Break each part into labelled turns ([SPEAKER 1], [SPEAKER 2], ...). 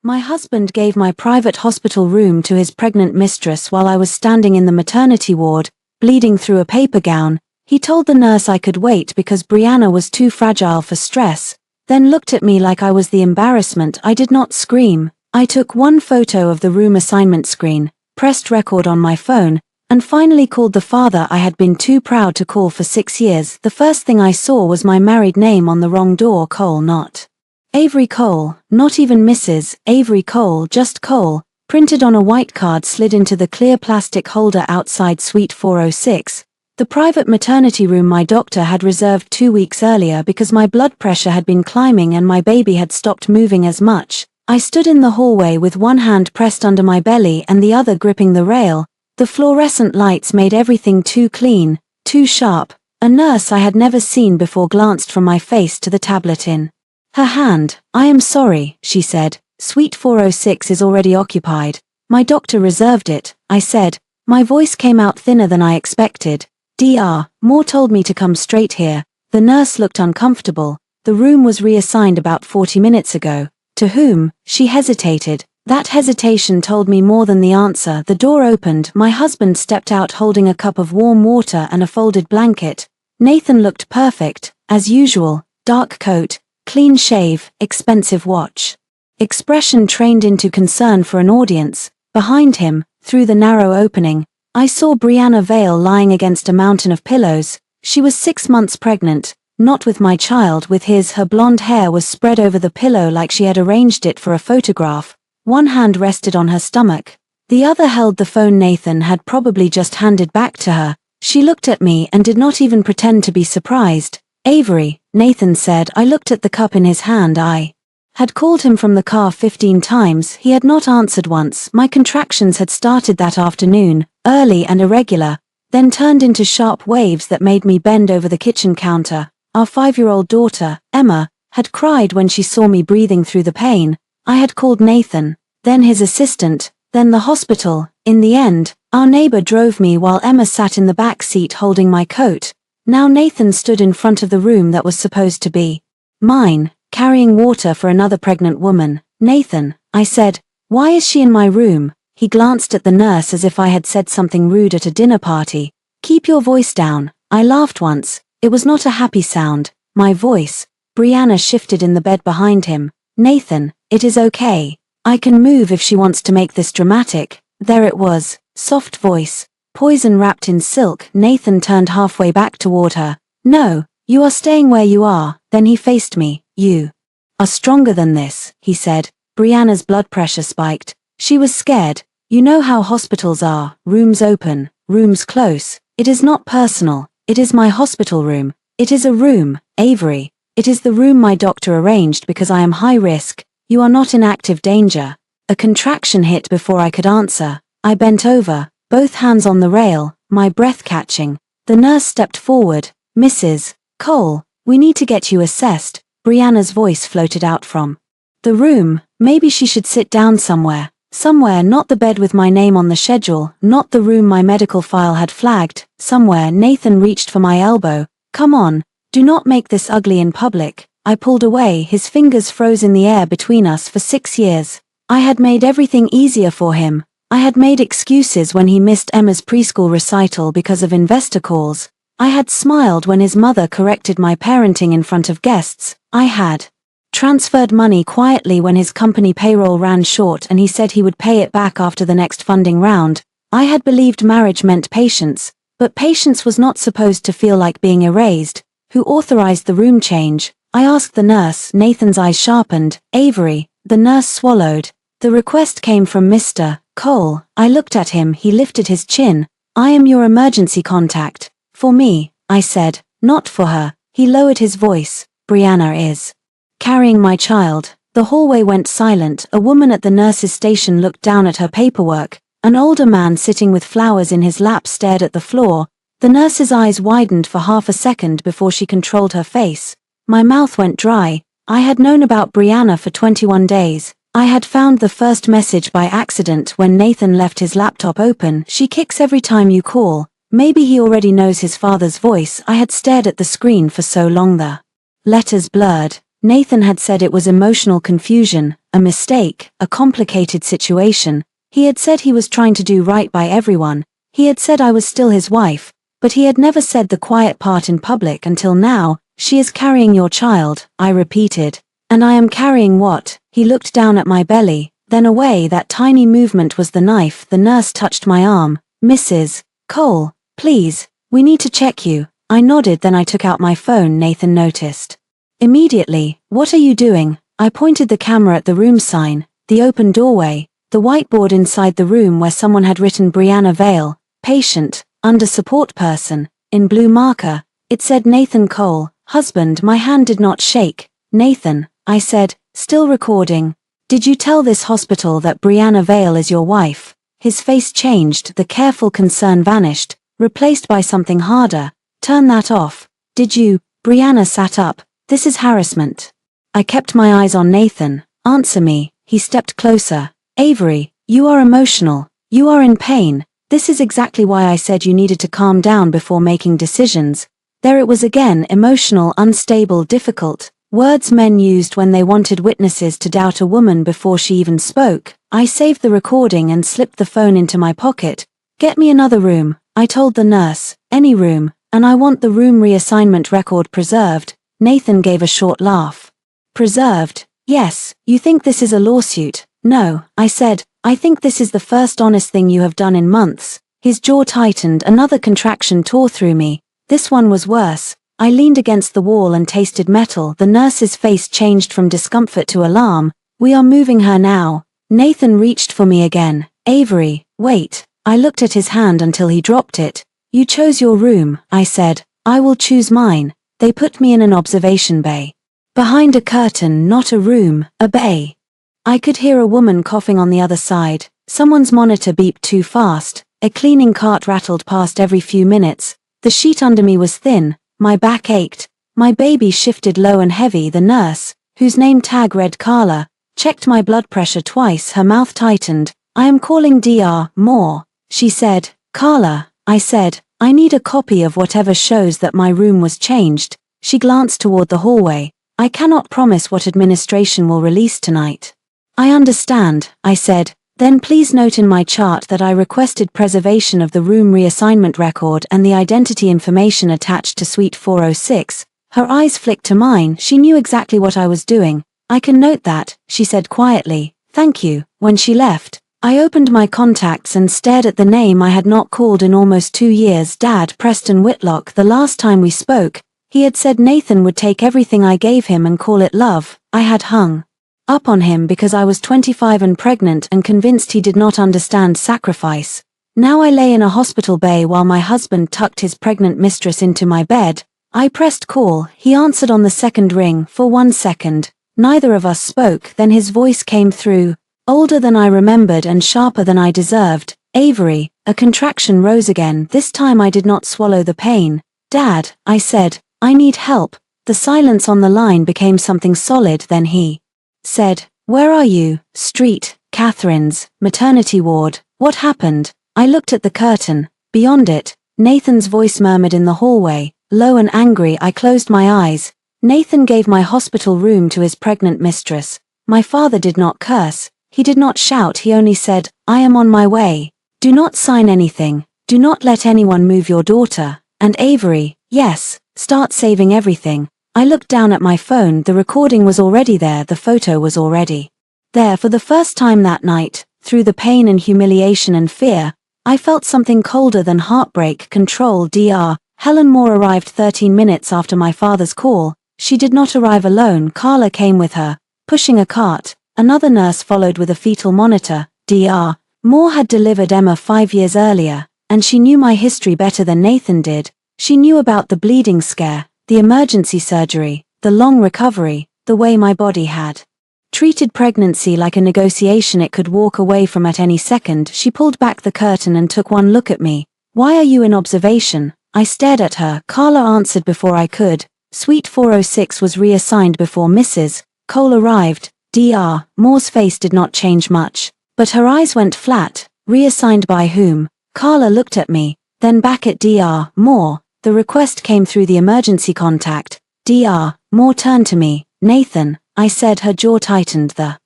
[SPEAKER 1] My husband gave my private hospital room to his pregnant mistress while I was standing in the maternity ward, bleeding through a paper gown. He told the nurse I could wait because Brianna was too fragile for stress, then looked at me like I was the embarrassment. I did not scream. I took one photo of the room assignment screen, pressed record on my phone, and finally called the father I had been too proud to call for 6 years. The first thing I saw was my married name on the wrong door. Cole, not Avery Cole, not even Mrs. Avery Cole, just Cole, printed on a white card slid into the clear plastic holder outside Suite 406, the private maternity room my doctor had reserved 2 weeks earlier because my blood pressure had been climbing and my baby had stopped moving as much. I stood in the hallway with one hand pressed under my belly and the other gripping the rail. The fluorescent lights made everything too clean, too sharp. A nurse I had never seen before glanced from my face to the tablet in her hand. "I am sorry," she said. "Suite 406 is already occupied. My doctor reserved it," I said. My voice came out thinner than I expected. "Dr. Moore told me to come straight here." The nurse looked uncomfortable. "The room was reassigned about 40 minutes ago." "To whom?" She hesitated. That hesitation told me more than the answer. The door opened. My husband stepped out holding a cup of warm water and a folded blanket. Nathan looked perfect, as usual. Dark coat, clean shave, expensive watch. Expression trained into concern for an audience. Behind him, through the narrow opening, I saw Brianna Vale lying against a mountain of pillows. She was 6 months pregnant, not with my child, with his. Her blonde hair was spread over the pillow like she had arranged it for a photograph. One hand rested on her stomach. The other held the phone Nathan had probably just handed back to her. She looked at me and did not even pretend to be surprised. "Avery," Nathan said. I looked at the cup in his hand. I had called him from the car 15 times. He had not answered once. My contractions had started that afternoon, early and irregular, then turned into sharp waves that made me bend over the kitchen counter. Our 5-year-old daughter, Emma, had cried when she saw me breathing through the pain. I had called Nathan, then his assistant, then the hospital. In the end, our neighbor drove me while Emma sat in the back seat holding my coat. Now Nathan stood in front of the room that was supposed to be mine, carrying water for another pregnant woman. "Nathan," I said, "why is she in my room?" He glanced at the nurse as if I had said something rude at a dinner party. "Keep your voice down." I laughed once. It was not a happy sound. My voice. Brianna shifted in the bed behind him. "Nathan, it is okay. I can move if she wants to make this dramatic." There it was. Soft voice. Poison wrapped in silk. Nathan turned halfway back toward her. "No, you are staying where you are." Then he faced me. "You are stronger than this," he said. Brianna's blood pressure spiked. She was scared. "You know how hospitals are. Rooms open, rooms close. It is not personal. It is my hospital room. It is a room, Avery. It is the room my doctor arranged because I am high risk. You are not in active danger." A contraction hit before I could answer. I bent over, both hands on the rail, my breath catching. The nurse stepped forward. "Mrs. Cole, we need to get you assessed." Brianna's voice floated out from the room. Maybe she should sit down somewhere. Somewhere, not the bed with my name on the schedule, not the room my medical file had flagged. Somewhere. Nathan reached for my elbow. "Come on, do not make this ugly in public." I pulled away. His fingers froze in the air between us. For 6 years, I had made everything easier for him. I had made excuses when he missed Emma's preschool recital because of investor calls. I had smiled when his mother corrected my parenting in front of guests. I had transferred money quietly when his company payroll ran short and he said he would pay it back after the next funding round. I had believed marriage meant patience, but patience was not supposed to feel like being erased. Who authorized the room change? I asked the nurse. Nathan's eyes sharpened. "Avery." The nurse swallowed. "The request came from Mr. Cole." I looked at him. He lifted his chin. "I am your emergency contact." "For me," I said, "not for her." He lowered his voice. "Brianna is carrying my child." The hallway went silent. A woman at the nurse's station looked down at her paperwork. An older man sitting with flowers in his lap stared at the floor. The nurse's eyes widened for half a second before she controlled her face. My mouth went dry. I had known about Brianna for 21 days. I had found the first message by accident when Nathan left his laptop open. "She kicks every time you call." Maybe he already knows his father's voice. I had stared at the screen for so long the letters blurred. Nathan had said it was emotional confusion. a mistake, a complicated situation. He had said he was trying to do right by everyone. He had said I was still his wife, but he had never said the quiet part in public until now. She is carrying your child, I repeated. And I am carrying what? He looked down at my belly, then away. That tiny movement was the knife. The nurse touched my arm. Mrs. Cole, please, we need to check you. I nodded, then I took out my phone. Nathan noticed immediately. What are you doing? I pointed the camera at the room sign, the open doorway, the whiteboard inside the room where someone had written Brianna Vale, patient, under support person, in blue marker. It said Nathan Cole, husband. My hand did not shake. Nathan, I said, still recording. Did you tell this hospital that Brianna Vale is your wife? His face changed, the careful concern vanished, replaced by something harder. Turn that off. Did you? Brianna sat up. This is harassment. I kept my eyes on Nathan. Answer me. He stepped closer. Avery, you are emotional. You are in pain. This is exactly why I said you needed to calm down before making decisions. There it was again, emotional, unstable, difficult. Words men used when they wanted witnesses to doubt a woman before she even spoke. I saved the recording and slipped the phone into my pocket. Get me another room, I told the nurse. Any room, and I want the room reassignment record preserved. Nathan gave a short laugh. Preserved? Yes, you think this is a lawsuit? No, I said, I think this is the first honest thing you have done in months. His jaw tightened, another contraction tore through me. This one was worse. I leaned against the wall and tasted metal. The nurse's face changed from discomfort to alarm. We are moving her now. Nathan reached for me again. Avery, wait. I looked at his hand until he dropped it. You chose your room, I said. I will choose mine. They put me in an observation bay. Behind a curtain, not a room, a bay. I could hear a woman coughing on the other side. Someone's monitor beeped too fast. A cleaning cart rattled past every few minutes. The sheet under me was thin. My back ached. My baby shifted low and heavy. The nurse, whose name tag read Carla, checked my blood pressure twice. Her mouth tightened. I am calling Dr. Moore, she said. Carla, I said, I need a copy of whatever shows that my room was changed. She glanced toward the hallway. I cannot promise what administration will release tonight. I understand, I said. Then please note in my chart that I requested preservation of the room reassignment record and the identity information attached to Suite 406. Her eyes flicked to mine. She knew exactly what I was doing. I can note that, she said quietly. Thank you. When she left, I opened my contacts and stared at the name I had not called in almost 2 years. Dad, Preston Whitlock. The last time we spoke, he had said Nathan would take everything I gave him and call it love. I had hung up on him because I was 25 and pregnant and convinced he did not understand sacrifice. Now I lay in a hospital bay while my husband tucked his pregnant mistress into my bed. I pressed call. He answered on the second ring. For 1 second, neither of us spoke. Then his voice came through, older than I remembered and sharper than I deserved. Avery. A contraction rose again. This time I did not swallow the pain. Dad, I said, I need help. The silence on the line became something solid. Then he said, where are you? Street, Catherine's, maternity ward. What happened? I looked at the curtain. Beyond it, Nathan's voice murmured in the hallway, low and angry. I closed my eyes. Nathan gave my hospital room to his pregnant mistress. My father did not curse. He did not shout. He only said, I am on my way. Do not sign anything. Do not let anyone move your daughter. And Avery, yes, start saving everything. I looked down at my phone. The recording was already there. The photo was already there. For the first time that night, through the pain and humiliation and fear, I felt something colder than heartbreak. Control. Dr. Helen Moore arrived 13 minutes after my father's call. She did not arrive alone. Carla came with her, pushing a cart. Another nurse followed with a fetal monitor. Dr. Moore had delivered Emma 5 years earlier, and she knew my history better than Nathan did. She knew about the bleeding scare, the emergency surgery, the long recovery, the way my body had treated pregnancy like a negotiation it could walk away from at any second. She pulled back the curtain and took one look at me. Why are you in observation? I stared at her. Carla answered before I could. Suite 406 was reassigned before Mrs. Cole arrived. Dr. Moore's face did not change much, but her eyes went flat. Reassigned by whom? Carla looked at me, then back at Dr. Moore. The request came through the emergency contact. Dr. Moore turned to me. Nathan, I said. Her jaw tightened. The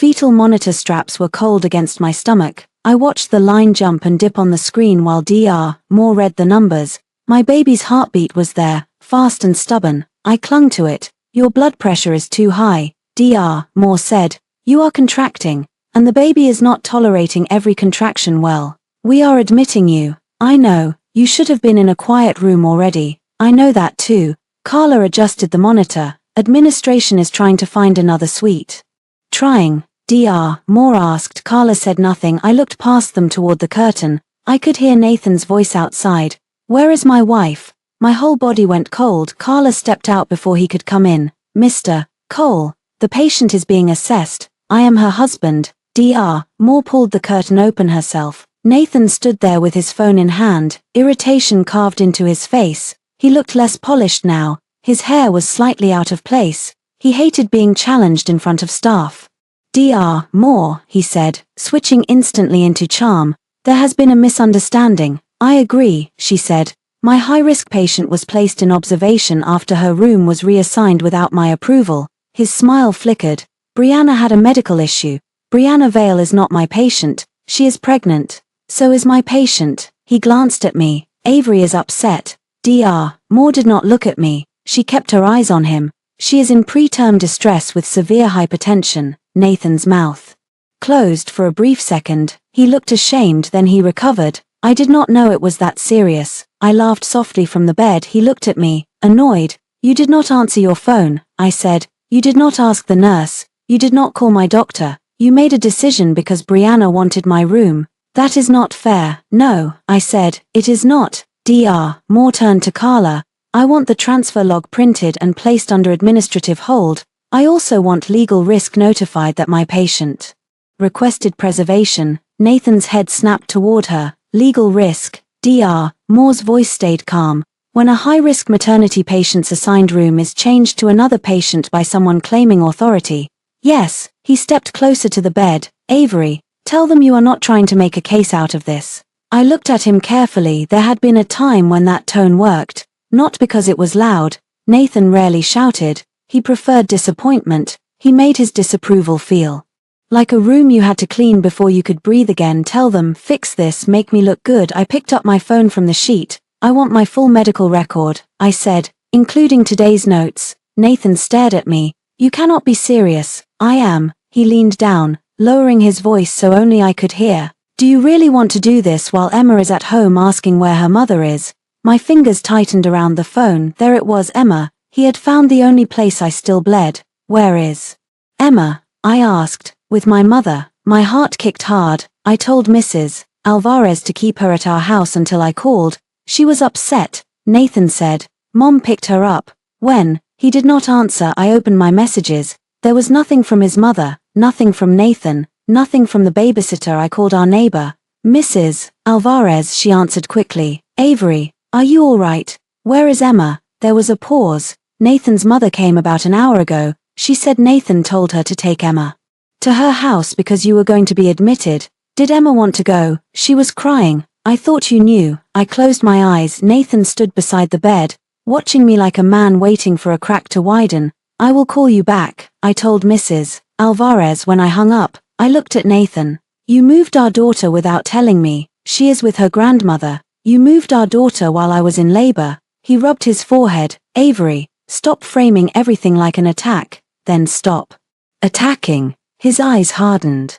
[SPEAKER 1] Fetal monitor straps were cold against my stomach. I watched the line jump and dip on the screen while Dr. Moore read the numbers. My baby's heartbeat was there, fast and stubborn. I clung to it. Your blood pressure is too high, Dr. Moore said. You are contracting, and the baby is not tolerating every contraction well. We are admitting you. I know, you should have been in a quiet room already. I know that too. Carla adjusted the monitor. Administration is trying to find another suite. Trying? Dr. Moore asked. Carla said nothing. I looked past them toward the curtain. I could hear Nathan's voice outside. Where is my wife? My whole body went cold. Carla stepped out before he could come in. Mr. Cole, the patient is being assessed. I am her husband. Dr. Moore pulled the curtain open herself. Nathan stood there with his phone in hand, irritation carved into his face. He looked less polished now. His hair was slightly out of place. He hated being challenged in front of staff. Dr. Moore, he said, switching instantly into charm. There has been a misunderstanding. I agree, she said. My high-risk patient was placed in observation after her room was reassigned without my approval. His smile flickered. Brianna had a medical issue. Brianna Vale is not my patient. She is pregnant. So is my patient. He glanced at me. Avery is upset. Dr. Moore did not look at me. She kept her eyes on him. She is in preterm distress with severe hypertension. Nathan's mouth closed for a brief second. He looked ashamed, then he recovered. I did not know it was that serious. I laughed softly from the bed. He looked at me, annoyed. You did not answer your phone, I said. You did not ask the nurse. You did not call my doctor. You made a decision because Brianna wanted my room. That is not fair. No, I said, it is not. Dr. Moore turned to Carla. I want the transfer log printed and placed under administrative hold. I also want legal risk notified that my patient requested preservation. Nathan's head snapped toward her. Legal risk. Dr. Moore's voice stayed calm. When a high-risk maternity patient's assigned room is changed to another patient by someone claiming authority. Yes, he stepped closer to the bed. Avery, tell them you are not trying to make a case out of this. I looked at him carefully. There had been a time when that tone worked. Not because it was loud. Nathan rarely shouted. He preferred disappointment. He made his disapproval feel like a room you had to clean before you could breathe again. Tell them, fix this, make me look good. I picked up my phone from the sheet. I want my full medical record, I said, including today's notes. Nathan stared at me. You cannot be serious. I am. He leaned down, lowering his voice so only I could hear. Do you really want to do this while Emma is at home asking where her mother is? My fingers tightened around the phone. There it was, Emma. He had found the only place I still bled. Where is Emma? I asked. With my mother. My heart kicked hard. I told Mrs. Alvarez to keep her at our house until I called. She was upset. Nathan said. Mom picked her up. When? He did not answer. I opened my messages. There was nothing from his mother, nothing from Nathan, nothing from the babysitter. I called our neighbor. Mrs. Alvarez, she answered quickly. Avery, are you all right? Where is Emma? There was a pause. Nathan's mother came about an hour ago. She said Nathan told her to take Emma to her house because you were going to be admitted. Did Emma want to go? She was crying. I thought you knew. I closed my eyes. Nathan stood beside the bed, watching me like a man waiting for a crack to widen. I will call you back, I told Mrs. Alvarez when I hung up. I looked at Nathan. You moved our daughter without telling me. She is with her grandmother. You moved our daughter while I was in labor. He rubbed his forehead. Avery, stop framing everything like an attack. Then stop attacking. His eyes hardened.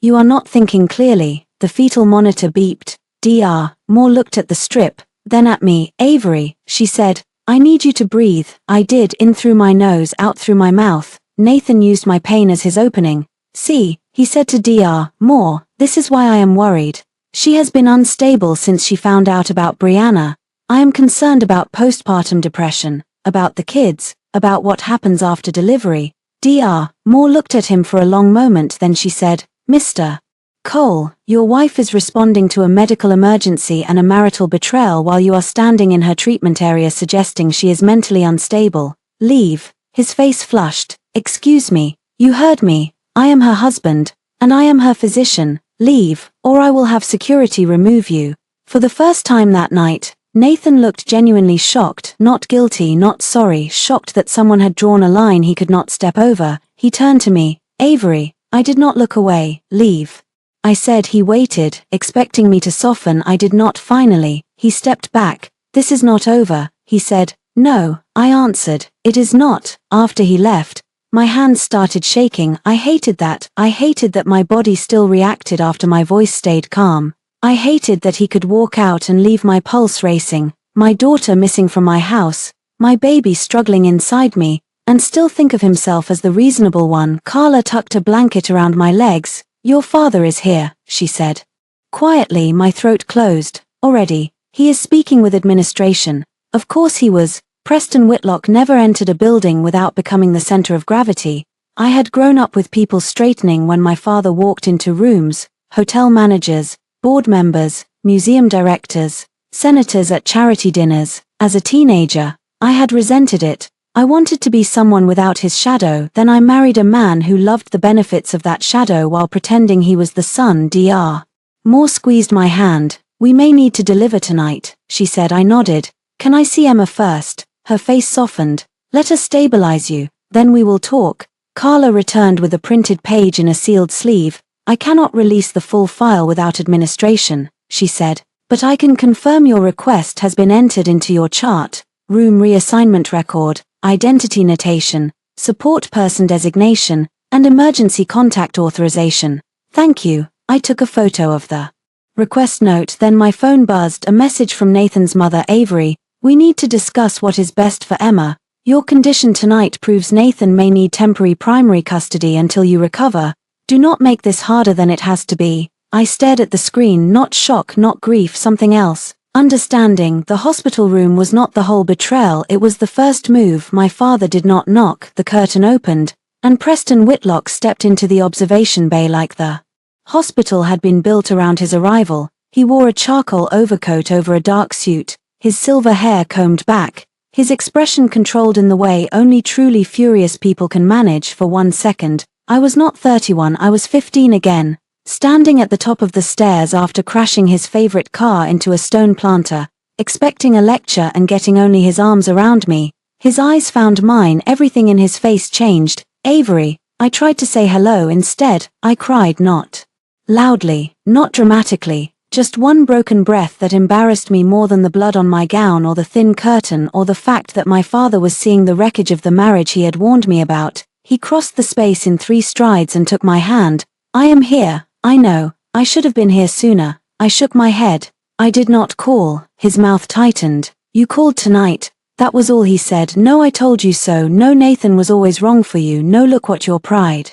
[SPEAKER 1] You are not thinking clearly. The fetal monitor beeped. Dr. Moore looked at the strip, then at me. Avery, she said, I need you to breathe. I did, in through my nose, out through my mouth. Nathan used my pain as his opening. See, he said to Dr. Moore, this is why I am worried. She has been unstable since she found out about Brianna. I am concerned about postpartum depression, about the kids, about what happens after delivery. Dr. Moore looked at him for a long moment, then she said, Mr. Cole, your wife is responding to a medical emergency and a marital betrayal while you are standing in her treatment area suggesting she is mentally unstable. Leave. His face flushed. Excuse me. You heard me. I am her husband, and I am her physician. Leave, or I will have security remove you. For the first time that night, Nathan looked genuinely shocked, not guilty, not sorry, shocked that someone had drawn a line he could not step over. He turned to me. Avery, I did not look away. Leave. I said. He waited, expecting me to soften. I did not. Finally, he stepped back. This is not over, he said. No, I answered. It is not. After he left, my hands started shaking. I hated that. I hated that my body still reacted after my voice stayed calm. I hated that he could walk out and leave my pulse racing, my daughter missing from my house, my baby struggling inside me, and still think of himself as the reasonable one. Carla tucked a blanket around my legs. Your father is here, she said. Quietly, my throat closed. Already, he is speaking with administration. Of course he was. Preston Whitlock never entered a building without becoming the center of gravity. I had grown up with people straightening when my father walked into rooms, hotel managers, board members, museum directors, senators at charity dinners. As a teenager, I had resented it. I wanted to be someone without his shadow. Then I married a man who loved the benefits of that shadow while pretending he was the sun. Dr. Moore squeezed my hand. We may need to deliver tonight, she said. I nodded. Can I see Emma first? Her face softened. Let us stabilize you, then we will talk. Carla returned with a printed page in a sealed sleeve. I cannot release the full file without administration, she said, but I can confirm your request has been entered into your chart, room reassignment record, identity notation, support person designation, and emergency contact authorization. Thank you. I took a photo of the request note. Then my phone buzzed. A message from Nathan's mother, Avery. We need to discuss what is best for Emma. Your condition tonight proves Nathan may need temporary primary custody until you recover. Do not make this harder than it has to be. I stared at the screen. Not shock, not grief, something else. Understanding. The hospital room was not the whole betrayal. It was the first move. My father did not knock. The curtain opened, and Preston Whitlock stepped into the observation bay like the hospital had been built around his arrival. He wore a charcoal overcoat over a dark suit, his silver hair combed back, his expression controlled in the way only truly furious people can manage. For 1 second, I was not 31, I was 15 again, standing at the top of the stairs after crashing his favorite car into a stone planter, expecting a lecture and getting only his arms around me. His eyes found mine. Everything in his face changed. Avery. I tried to say hello. Instead, I cried, not loudly, not dramatically, just one broken breath that embarrassed me more than the blood on my gown or the thin curtain or the fact that my father was seeing the wreckage of the marriage he had warned me about. He crossed the space in 3 strides and took my hand. I am here. I know. I should have been here sooner. I shook my head. I did not call. His mouth tightened. You called tonight. That was all he said. No, I told you so. No, Nathan was always wrong for you. No, look what your pride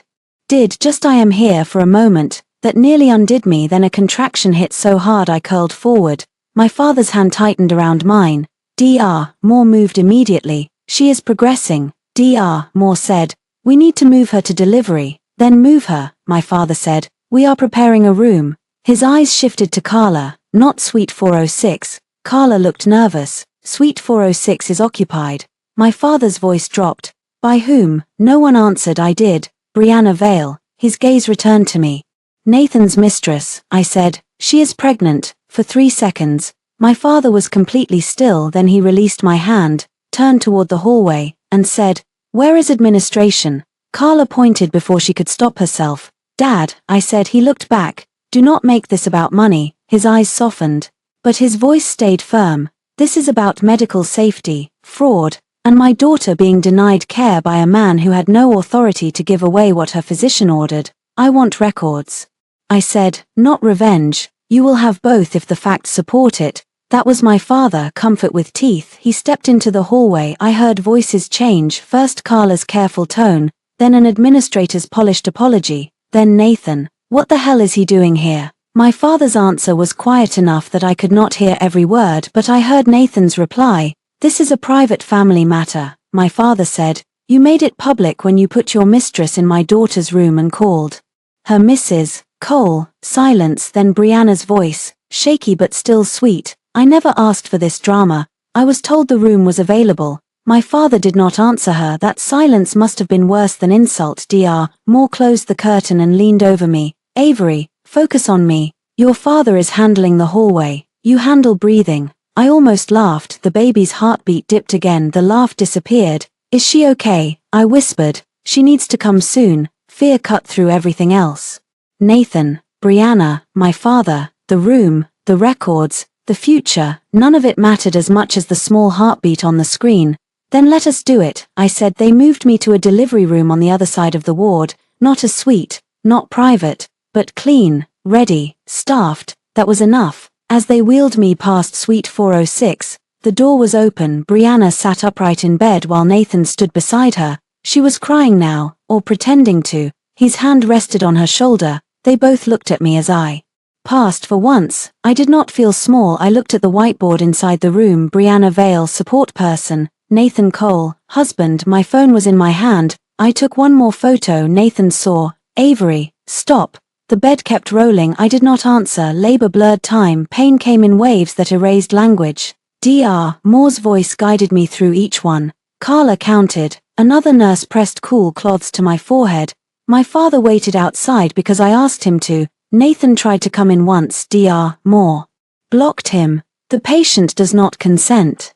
[SPEAKER 1] did. Just I am here. For a moment, that nearly undid me. Then a contraction hit so hard I curled forward. My father's hand tightened around mine. Dr. Moore moved immediately. She is progressing. Dr. Moore said. We need to move her to delivery. Then move her, my father said. We are preparing a room. His eyes shifted to Carla. Not Suite 406. Carla looked nervous. Suite 406 is occupied. My father's voice dropped. By whom? No one answered. I did. Brianna Vale. His gaze returned to me. Nathan's mistress, I said. She is pregnant. For 3 seconds, my father was completely still. Then he released my hand, turned toward the hallway, and said, Where is administration? Carla pointed before she could stop herself. Dad, I said. He looked back. Do not make this about money. His eyes softened, but his voice stayed firm. This is about medical safety, fraud, and my daughter being denied care by a man who had no authority to give away what her physician ordered. I want records. I said, not revenge. You will have both if the facts support it. That was my father, comfort with teeth. He stepped into the hallway. I heard voices change, first Carla's careful tone, then an administrator's polished apology, then Nathan. What the hell is he doing here? My father's answer was quiet enough that I could not hear every word, but I heard Nathan's reply. This is a private family matter, my father said. You made it public when you put your mistress in my daughter's room and called her Mrs. Cole. Silence, then Brianna's voice, shaky but still sweet. I never asked for this drama. I was told the room was available. My father did not answer her. That silence must have been worse than insult. Dr. Moore closed the curtain and leaned over me. Avery, focus on me. Your father is handling the hallway. You handle breathing. I almost laughed. The baby's heartbeat dipped again. The laugh disappeared. Is she okay? I whispered. She needs to come soon. Fear cut through everything else. Nathan, Brianna, my father, the room, the records, the future, none of it mattered as much as the small heartbeat on the screen. Then let us do it, I said. They moved me to a delivery room on the other side of the ward, not a suite, not private, but clean, ready, staffed. That was enough. As they wheeled me past suite 406, the door was open. Brianna sat upright in bed while Nathan stood beside her. She was crying now, or pretending to. His hand rested on her shoulder. They both looked at me as I passed. For once, I did not feel small. I looked at the whiteboard inside the room. Brianna Vale, support person. Nathan Cole, husband. My phone was in my hand. I took one more photo. Nathan saw. Avery, stop. The bed kept rolling. I did not answer. Labor blurred time. Pain came in waves that erased language. Dr. Moore's voice guided me through each one. Carla counted. Another nurse pressed cool cloths to my forehead. My father waited outside because I asked him to. Nathan tried to come in once. Dr. Moore blocked him. The patient does not consent.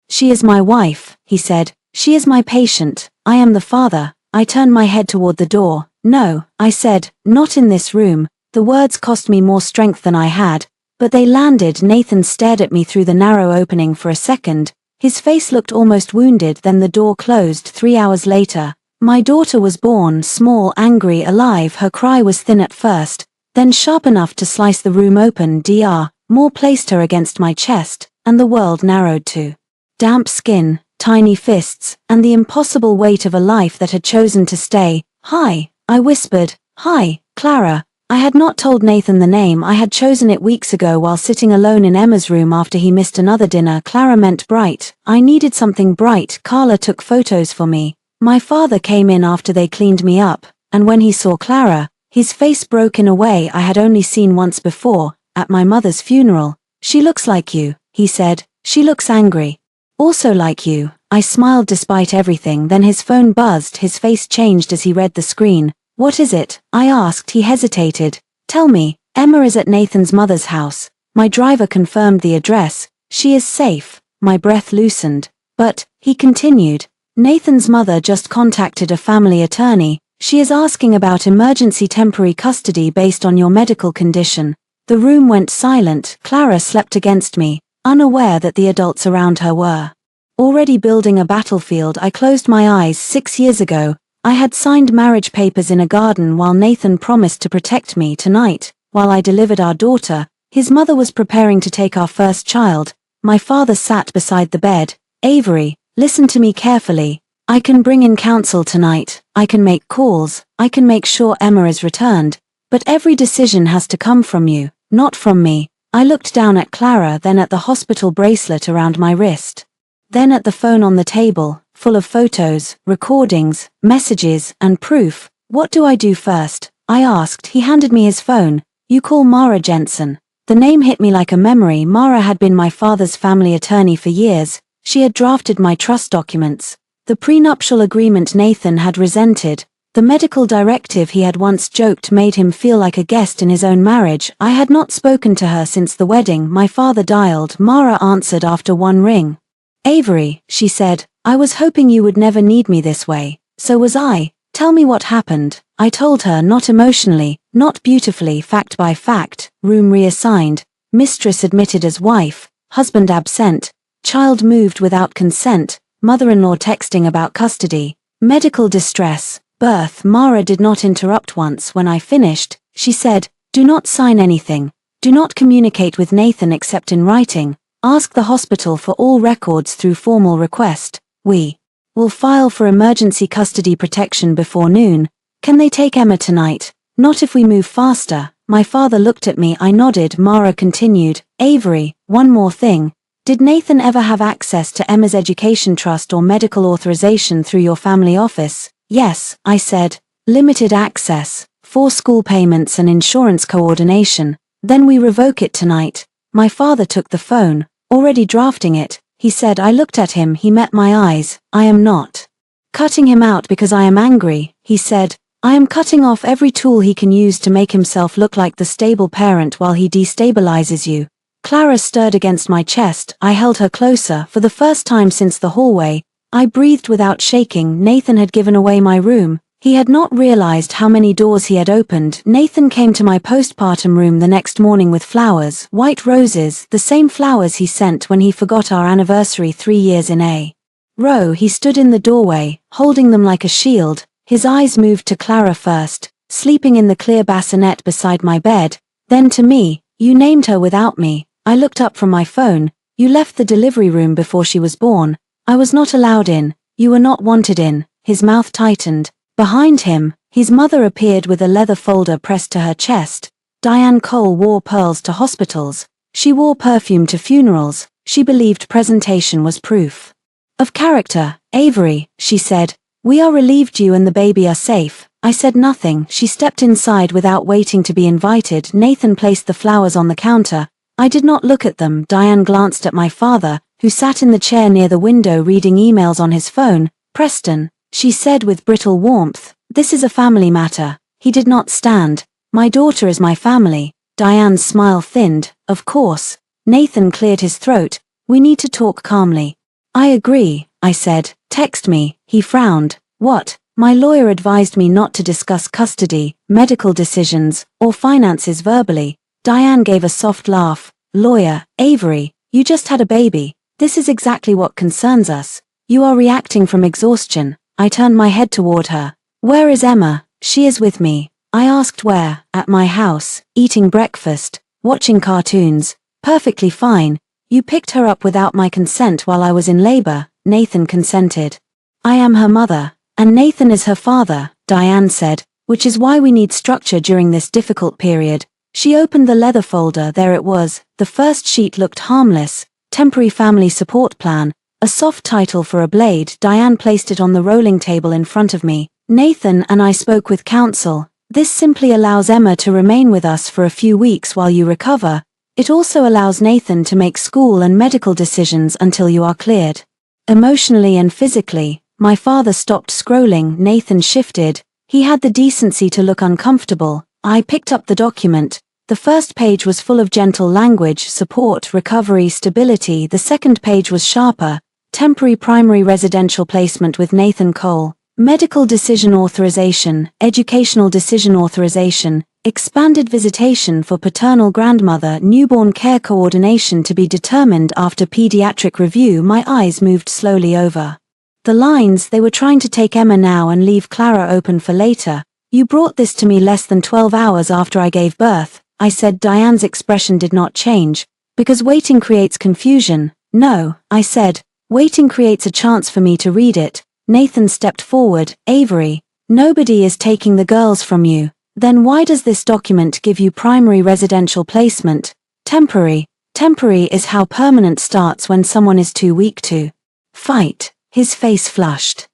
[SPEAKER 1] She is my wife, he said. She is my patient. I am the father. I turned my head toward the door. No, I said, not in this room. The words cost me more strength than I had, but they landed. Nathan stared at me through the narrow opening for a second. His face looked almost wounded. Then the door closed. 3 hours later, my daughter was born, small, angry, alive. Her cry was thin at first, then sharp enough to slice the room open. Dr. Moore placed her against my chest, and the world narrowed to damp skin, tiny fists, and the impossible weight of a life that had chosen to stay. Hi, I whispered. Hi, Clara. I had not told Nathan the name. I had chosen it weeks ago while sitting alone in Emma's room after he missed another dinner. Clara meant bright. I needed something bright. Carla took photos for me. My father came in after they cleaned me up, and when he saw Clara, his face broke in a way I had only seen once before, at my mother's funeral. She looks like you, he said. She looks angry. Also like you. I smiled despite everything. Then his phone buzzed. His face changed as he read the screen. What is it? I asked. He hesitated. Tell me. Emma is at Nathan's mother's house. My driver confirmed the address. She is safe. My breath loosened. But, he continued, Nathan's mother just contacted a family attorney. She is asking about emergency temporary custody based on your medical condition. The room went silent. Clara slept against me, unaware that the adults around her were already building a battlefield. I closed my eyes. 6 years ago, I had signed marriage papers in a garden while Nathan promised to protect me. Tonight, while I delivered our daughter, his mother was preparing to take our first child. My father sat beside the bed. Avery, listen to me carefully. I can bring in counsel tonight. I can make calls. I can make sure Emma is returned. But every decision has to come from you, not from me. I looked down at Clara, then at the hospital bracelet around my wrist. Then at the phone on the table, full of photos, recordings, messages, and proof. What do I do first? I asked. He handed me his phone. You call Mara Jensen. The name hit me like a memory. Mara had been my father's family attorney for years. She had drafted my trust documents, the prenuptial agreement Nathan had resented, the medical directive he had once joked made him feel like a guest in his own marriage. I had not spoken to her since the wedding. My father dialed. Mara answered after one ring. Avery, she said, I was hoping you would never need me this way. So was I. Tell me what happened. I told her, not emotionally, not beautifully, fact by fact. Room reassigned. Mistress admitted as wife. Husband absent. Child moved without consent. Mother-in-law texting about custody. Medical distress. Birth. Mara did not interrupt once. When I finished, she said, do not sign anything. Do not communicate with Nathan except in writing. Ask the hospital for all records through formal request. We will file for emergency custody protection before noon. Can they take Emma tonight? Not if we move faster. My father looked at me. I nodded. Mara continued. Avery, one more thing. Did Nathan ever have access to Emma's education trust or medical authorization through your family office? Yes, I said. Limited access, for school payments and insurance coordination. Then we revoke it tonight. My father took the phone, already drafting it. He said. I looked at him. He met my eyes. I am not cutting him out because I am angry, he said. I am cutting off every tool he can use to make himself look like the stable parent while he destabilizes you. Clara stirred against my chest. I held her closer. For the first time since the hallway, I breathed without shaking. Nathan had given away my room. He had not realized how many doors he had opened. Nathan came to my postpartum room the next morning with flowers, white roses, the same flowers he sent when he forgot our anniversary 3 years in a row. He stood in the doorway, holding them like a shield. His eyes moved to Clara first, sleeping in the clear bassinet beside my bed, then to me. You named her without me. I looked up from my phone. You left the delivery room before she was born. I was not allowed in. You were not wanted in. His mouth tightened. Behind him, his mother appeared with a leather folder pressed to her chest. Diane Cole wore pearls to hospitals. She wore perfume to funerals. She believed presentation was proof of character. Avery, she said, we are relieved you and the baby are safe. I said nothing. She stepped inside without waiting to be invited. Nathan placed the flowers on the counter. I did not look at them. Diane glanced at my father, who sat in the chair near the window reading emails on his phone. Preston, she said with brittle warmth, this is a family matter. He did not stand. My daughter is my family. Diane's smile thinned. Of course. Nathan cleared his throat. We need to talk calmly. I agree, I said. Text me. He frowned. What? My lawyer advised me not to discuss custody, medical decisions, or finances verbally. Diane gave a soft laugh. Lawyer, Avery, you just had a baby. This is exactly what concerns us. You are reacting from exhaustion. I turned my head toward her. Where is Emma? She is with me. I asked where. At my house, eating breakfast, watching cartoons. Perfectly fine. You picked her up without my consent while I was in labor. Nathan consented. I am her mother, and Nathan is her father, Diane said, which is why we need structure during this difficult period. She opened the leather folder. There it was. The first sheet looked harmless. Temporary family support plan. A soft title for a blade. Diane placed it on the rolling table in front of me. Nathan and I spoke with counsel. This simply allows Emma to remain with us for a few weeks while you recover. It also allows Nathan to make school and medical decisions until you are cleared. Emotionally and physically, my father stopped scrolling. Nathan shifted. He had the decency to look uncomfortable. I picked up the document. The first page was full of gentle language, support, recovery, stability. The second page was sharper. Temporary primary residential placement with Nathan Cole. Medical decision authorization, educational decision authorization, expanded visitation for paternal grandmother, newborn care coordination to be determined after pediatric review. My eyes moved slowly over the lines. They were trying to take Emma now and leave Clara open for later. You brought this to me less than 12 hours after I gave birth, I said. Diane's expression did not change. Because waiting creates confusion. No, I said. Waiting creates a chance for me to read it. Nathan stepped forward. Avery, nobody is taking the girls from you. Then why does this document give you primary residential placement? Temporary. Temporary is how permanent starts when someone is too weak to fight. His face flushed.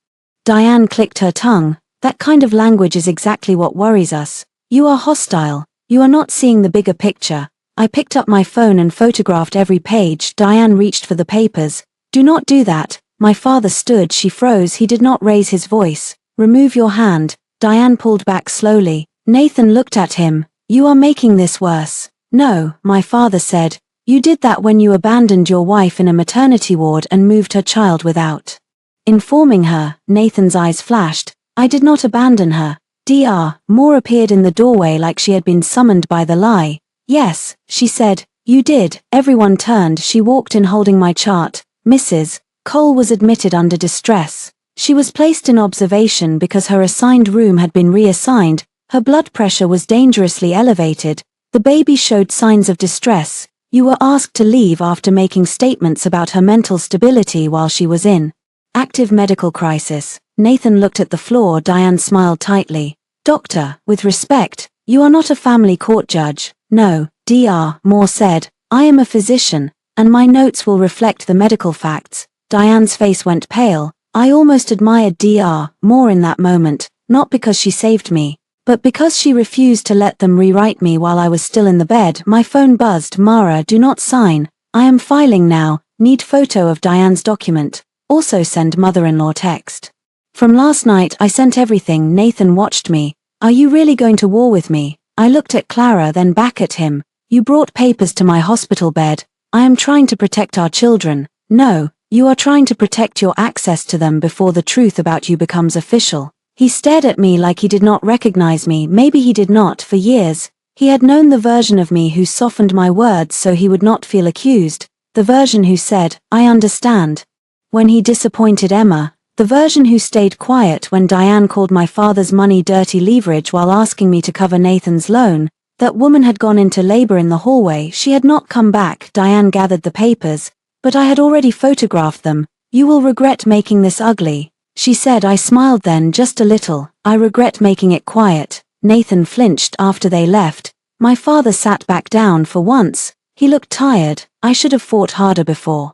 [SPEAKER 1] Diane clicked her tongue. That kind of language is exactly what worries us. You are hostile. You are not seeing the bigger picture. I picked up my phone and photographed every page. Diane reached for the papers. Do not do that. My father stood. She froze. He did not raise his voice. Remove your hand. Diane pulled back slowly. Nathan looked at him. You are making this worse. No, my father said. You did that when you abandoned your wife in a maternity ward and moved her child without informing her. Nathan's eyes flashed. I did not abandon her. Dr. Moore appeared in the doorway like she had been summoned by the lie. Yes, she said. You did. Everyone turned. She walked in holding my chart. Mrs. Cole was admitted under distress. She was placed in observation because her assigned room had been reassigned. Her blood pressure was dangerously elevated. The baby showed signs of distress. You were asked to leave after making statements about her mental stability while she was in active medical crisis. Nathan looked at the floor. Diane smiled tightly. Doctor, with respect, you are not a family court judge. No, Dr. Moore said. I am a physician, and my notes will reflect the medical facts. Diane's face went pale. I almost admired Dr. Moore in that moment, not because she saved me, but because she refused to let them rewrite me while I was still in the bed. My phone buzzed. Mara, do not sign. I am filing now. Need photo of Diane's document. Also send mother-in-law text. From last night I sent everything. Nathan watched me. Are you really going to war with me? I looked at Clara, then back at him. You brought papers to my hospital bed. I am trying to protect our children. No, you are trying to protect your access to them before the truth about you becomes official. He stared at me like he did not recognize me. Maybe he did not. For years, he had known the version of me who softened my words so he would not feel accused, the version who said, "I understand," when he disappointed Emma, the version who stayed quiet when Diane called my father's money dirty leverage while asking me to cover Nathan's loan. That woman had gone into labor in the hallway. She had not come back. Diane gathered the papers, but I had already photographed them. "You will regret making this ugly," she said. I smiled then, just a little. "I regret making it quiet." Nathan flinched after they left. My father sat back down for once. He looked tired. "I should have fought harder before.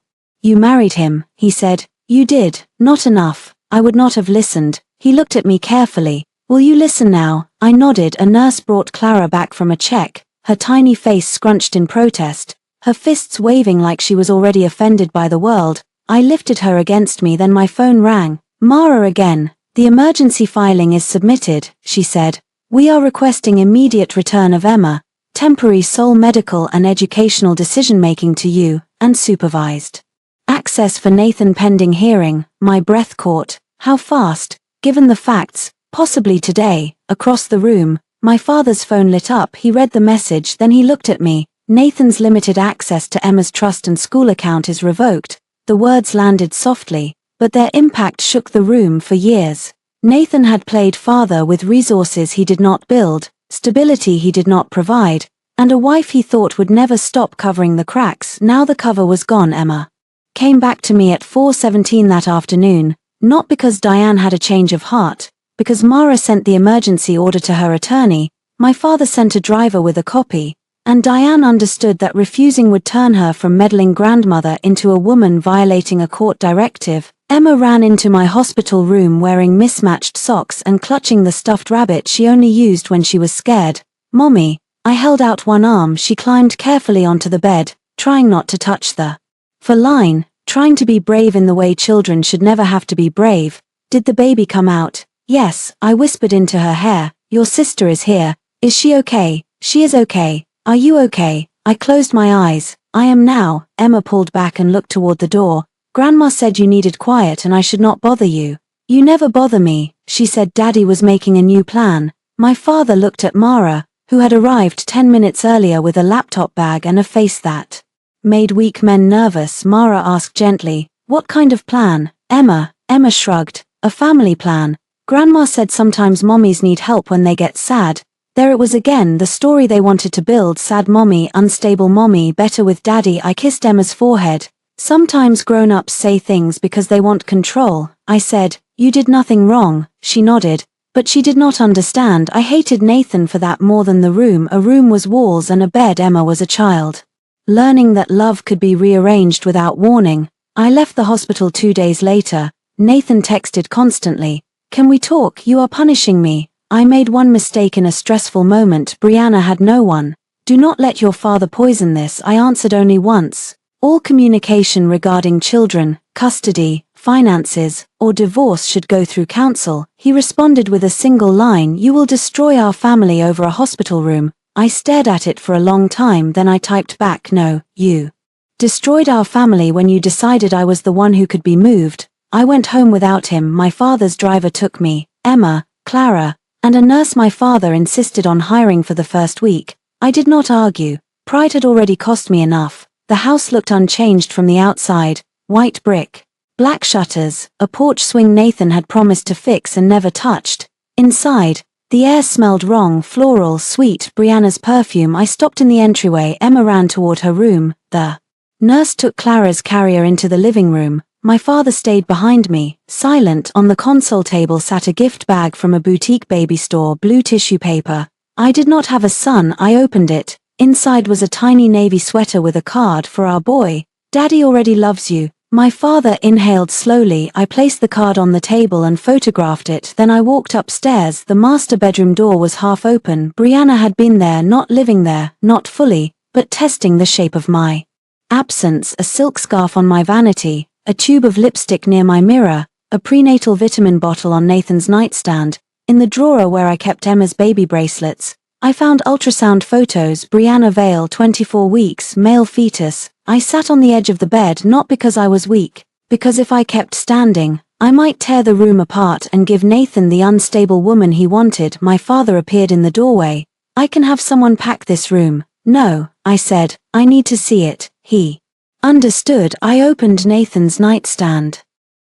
[SPEAKER 1] You married him," he said. "You did, not enough." I would not have listened. He looked at me carefully. "Will you listen now?" I nodded. A nurse brought Clara back from a check, her tiny face scrunched in protest, her fists waving like she was already offended by the world. I lifted her against me, then my phone rang. Mara again. "The emergency filing is submitted," she said. "We are requesting immediate return of Emma, temporary sole medical and educational decision-making to you, and supervised access for Nathan pending hearing." My breath caught. How fast, given the facts, possibly today. Across the room, my father's phone lit up. He read the message, then he looked at me. "Nathan's limited access to Emma's trust and school account is revoked." The words landed softly, but their impact shook the room. For years, Nathan had played father with resources he did not build, stability he did not provide, and a wife he thought would never stop covering the cracks. Now the cover was gone. Emma came back to me at 4:17 that afternoon, not because Diane had a change of heart, because Mara sent the emergency order to her attorney. My father sent a driver with a copy, and Diane understood that refusing would turn her from meddling grandmother into a woman violating a court directive. Emma ran into my hospital room wearing mismatched socks and clutching the stuffed rabbit she only used when she was scared. "Mommy." I held out one arm. She climbed carefully onto the bed, trying not to touch the feline, trying to be brave in the way children should never have to be brave. "Did the baby come out?" "Yes," I whispered into her hair. "Your sister is here. Is she okay?" "She is okay. Are you okay?" I closed my eyes. "I am now." Emma pulled back and looked toward the door. "Grandma said you needed quiet and I should not bother you." "You never bother me," she said. Daddy was making a new plan. My father looked at Mara, who had arrived 10 minutes earlier with a laptop bag and a face that made weak men nervous. Mara asked gently, "What kind of plan?" Emma shrugged. "A family plan. Grandma said sometimes mommies need help when they get sad." There it was again, the story they wanted to build. Sad mommy, unstable mommy, better with daddy. I kissed Emma's forehead. "Sometimes grown-ups say things because they want control," I said. "You did nothing wrong." She nodded, but she did not understand. I hated Nathan for that more than the room. A room was walls and a bed. Emma was a child, learning that love could be rearranged without warning. I left the hospital 2 days later. Nathan texted constantly. "Can we talk? You are punishing me." I made one mistake in a stressful moment. Brianna had no one. "Do not let your father poison this." I answered only once. All communication regarding children, custody, finances, or divorce should go through counsel. He responded with a single line, "You will destroy our family over a hospital room." I stared at it for a long time, then I typed back, "No, you destroyed our family when you decided I was the one who could be moved." I went home without him. My father's driver took me, Emma, Clara, and a nurse my father insisted on hiring for the first week. I did not argue. Pride had already cost me enough. The house looked unchanged from the outside, white brick, black shutters, a porch swing Nathan had promised to fix and never touched. Inside, the air smelled wrong, floral, sweet, Brianna's perfume. I stopped in the entryway. Emma ran toward her room. The nurse took Clara's carrier into the living room. My father stayed behind me, silent. On the console table sat a gift bag from a boutique baby store, blue tissue paper. I did not have a son. I opened it. Inside was a tiny navy sweater with a card for our boy. "Daddy already loves you." My father inhaled slowly. I placed the card on the table and photographed it. Then I walked upstairs. The master bedroom door was half open. Brianna had been there, not living there, not fully, but testing the shape of my absence. A silk scarf on my vanity, a tube of lipstick near my mirror, a prenatal vitamin bottle on Nathan's nightstand. In the drawer where I kept Emma's baby bracelets, I found ultrasound photos. Brianna Vale, 24 weeks, male fetus. I sat on the edge of the bed, not because I was weak, because if I kept standing, I might tear the room apart and give Nathan the unstable woman he wanted. My father appeared in the doorway. I can have someone pack this room. No, I said, I need to see it. He understood. I opened Nathan's nightstand.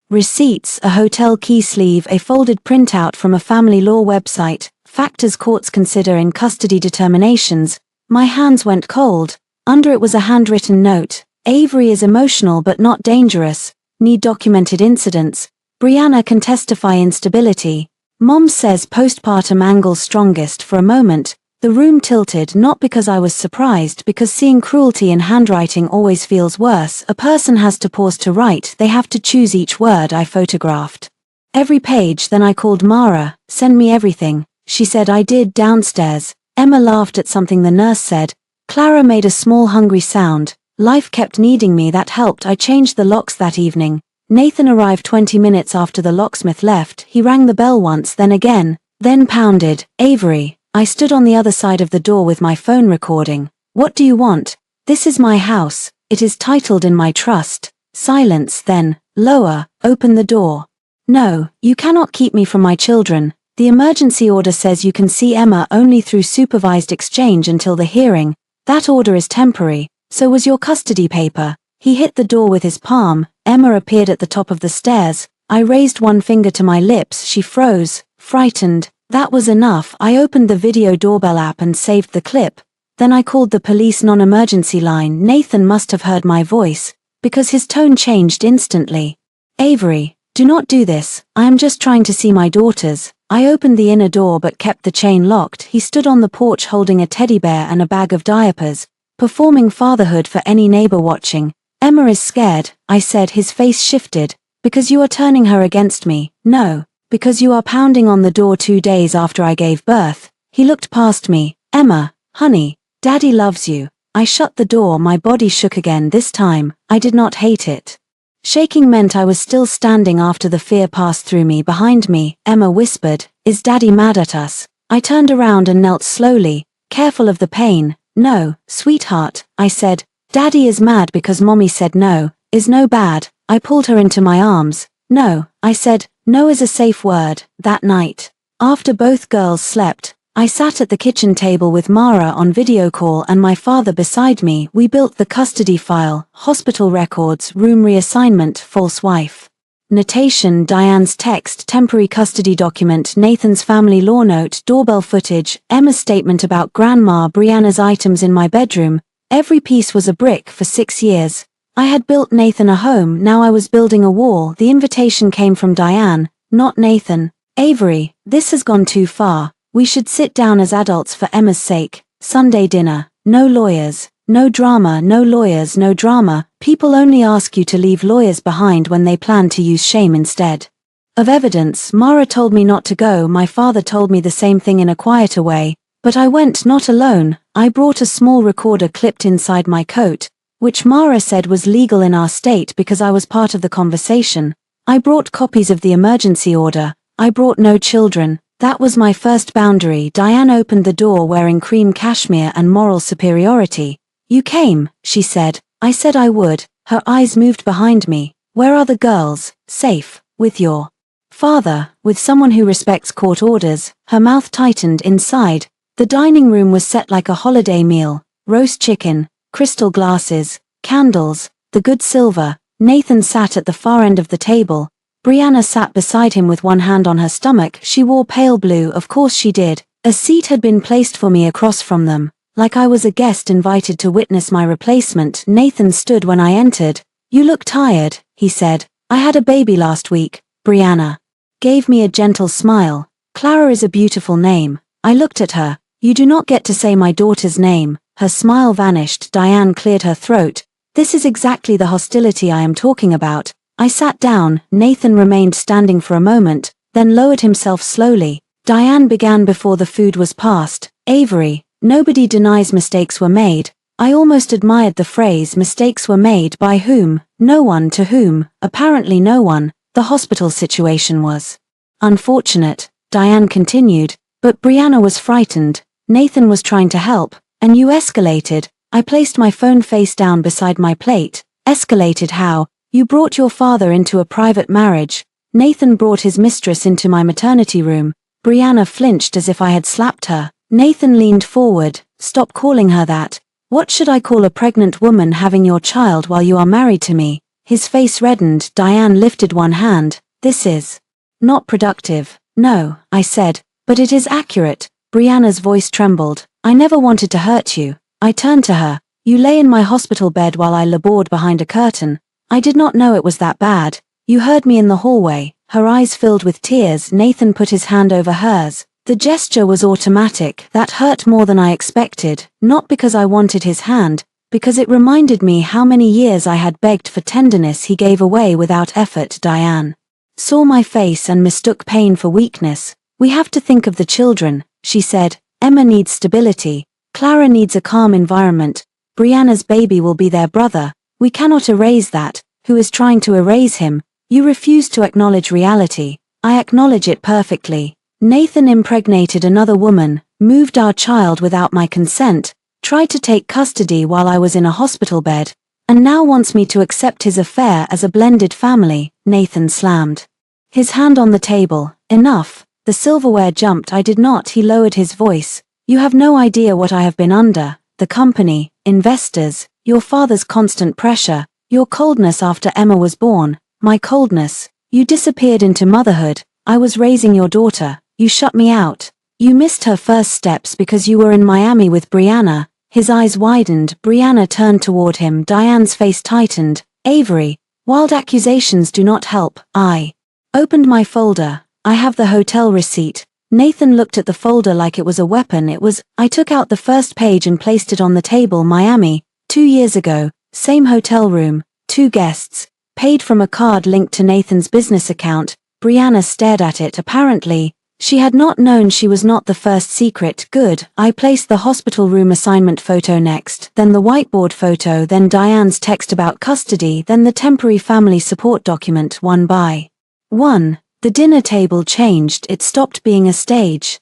[SPEAKER 1] Receipts, a hotel key sleeve, a folded printout from a family law website, factors courts consider in custody determinations. My hands went cold. Under it was a handwritten note. Avery is emotional but not dangerous. Need documented incidents. Brianna can testify instability. Mom says postpartum angles strongest. For a moment, the room tilted, not because I was surprised, because seeing cruelty in handwriting always feels worse. A person has to pause to write, they have to choose each word. I photographed every page. Then I called Mara. Send me everything. She said I did. Downstairs. Emma laughed at something the nurse said. Clara made a small hungry sound. Life kept needing me. That helped. I changed the locks that evening. Nathan arrived 20 minutes after the locksmith left. He rang the bell once, then again, then pounded. Avery. I stood on the other side of the door with my phone recording. What do you want? This is my house. It is titled in my trust. Silence. Then, lower. Open the door. No, you cannot keep me from my children. The emergency order says you can see Emma only through supervised exchange until the hearing. That order is temporary. So was your custody paper. He hit the door with his palm. Emma appeared at the top of the stairs. I raised one finger to my lips. She froze, frightened. That was enough. I opened the video doorbell app and saved the clip. Then I called the police non-emergency line. Nathan must have heard my voice, because his tone changed instantly. Avery, do not do this. I am just trying to see my daughters. I opened the inner door but kept the chain locked. He stood on the porch holding a teddy bear and a bag of diapers, performing fatherhood for any neighbor watching. Emma is scared, I said. His face shifted. Because you are turning her against me. No, because you are pounding on the door 2 days after I gave birth. He looked past me. Emma, honey, Daddy loves you. I shut the door. My body shook again. This time, I did not hate it. Shaking meant I was still standing after the fear passed through me. Behind me, Emma whispered, is Daddy mad at us? I turned around and knelt slowly, careful of the pain. No, sweetheart, I said. Daddy is mad because Mommy said no, is no bad. I pulled her into my arms. No, I said, no is a safe word. That night, after both girls slept, I sat at the kitchen table with Mara on video call and my father beside me. We built the custody file, hospital records, room reassignment, false wife notation, Diane's text, temporary custody document, Nathan's family law note, doorbell footage, Emma's statement about Grandma, Brianna's items in my bedroom. Every piece was a brick. For 6 years, I had built Nathan a home. Now I was building a wall. The invitation came from Diane, not Nathan. Avery, this has gone too far. We should sit down as adults for Emma's sake. Sunday dinner. No lawyers. No drama. No lawyers. No drama. People only ask you to leave lawyers behind when they plan to use shame instead of evidence. Mara told me not to go. My father told me the same thing in a quieter way. But I went, not alone. I brought a small recorder clipped inside my coat, which Mara said was legal in our state because I was part of the conversation. I brought copies of the emergency order. I brought no children. That was my first boundary. Diane opened the door wearing cream cashmere and moral superiority. You came, she said. I said I would. Her eyes moved behind me. Where are the girls? Safe. With your father. With someone who respects court orders. Her mouth tightened. Inside, the dining room was set like a holiday meal. Roast chicken, crystal glasses, candles, the good silver. Nathan sat at the far end of the table. Brianna sat beside him with one hand on her stomach. She wore pale blue. Of course she did. A seat had been placed for me across from them, like I was a guest invited to witness my replacement. Nathan stood when I entered. You look tired, he said. I had a baby last week. Brianna gave me a gentle smile. Clara is a beautiful name. I looked at her. You do not get to say my daughter's name. Her smile vanished. Diane cleared her throat. This is exactly the hostility I am talking about. I sat down. Nathan remained standing for a moment, then lowered himself slowly. Diane began before the food was passed. Avery, nobody denies mistakes were made. I almost admired the phrase mistakes were made. By whom? No one. To whom? Apparently no one. The hospital situation was unfortunate, Diane continued, but Brianna was frightened. Nathan was trying to help, and you escalated. I placed my phone face down beside my plate. Escalated how? You brought your father into a private marriage. Nathan brought his mistress into my maternity room. Brianna flinched as if I had slapped her. Nathan leaned forward. Stop calling her that. What should I call a pregnant woman having your child while you are married to me? His face reddened. Diane lifted one hand. This is not productive. No, I said, but it is accurate. Brianna's voice trembled. I never wanted to hurt you. I turned to her. You lay in my hospital bed while I labored behind a curtain. I did not know it was that bad. You heard me in the hallway. Her eyes filled with tears. Nathan put his hand over hers. The gesture was automatic. That hurt more than I expected, not because I wanted his hand, because it reminded me how many years I had begged for tenderness he gave away without effort. Diane saw my face and mistook pain for weakness. We have to think of the children, she said. Emma needs stability. Clara needs a calm environment. Brianna's baby will be their brother. We cannot erase that. Who is trying to erase him? You refuse to acknowledge reality. I acknowledge it perfectly. Nathan impregnated another woman, moved our child without my consent, tried to take custody while I was in a hospital bed, and now wants me to accept his affair as a blended family. Nathan slammed his hand on the table. Enough. The silverware jumped. I did not. He lowered his voice. You have no idea what I have been under. The company, investors, your father's constant pressure, your coldness after Emma was born. My coldness. You disappeared into motherhood. I was raising your daughter. You shut me out. You missed her first steps because you were in Miami with Brianna. His eyes widened. Brianna turned toward him. Diane's face tightened. Avery, wild accusations do not help. I opened my folder. I have the hotel receipt. Nathan looked at the folder like it was a weapon. I took out the first page and placed it on the table. Miami, 2 years ago, same hotel room, 2 guests. Paid from a card linked to Nathan's business account. Brianna stared at it. Apparently, she had not known she was not the first secret. Good. I placed the hospital room assignment photo next, then the whiteboard photo, then Diane's text about custody, then the temporary family support document. One by one, the dinner table changed. It stopped being a stage.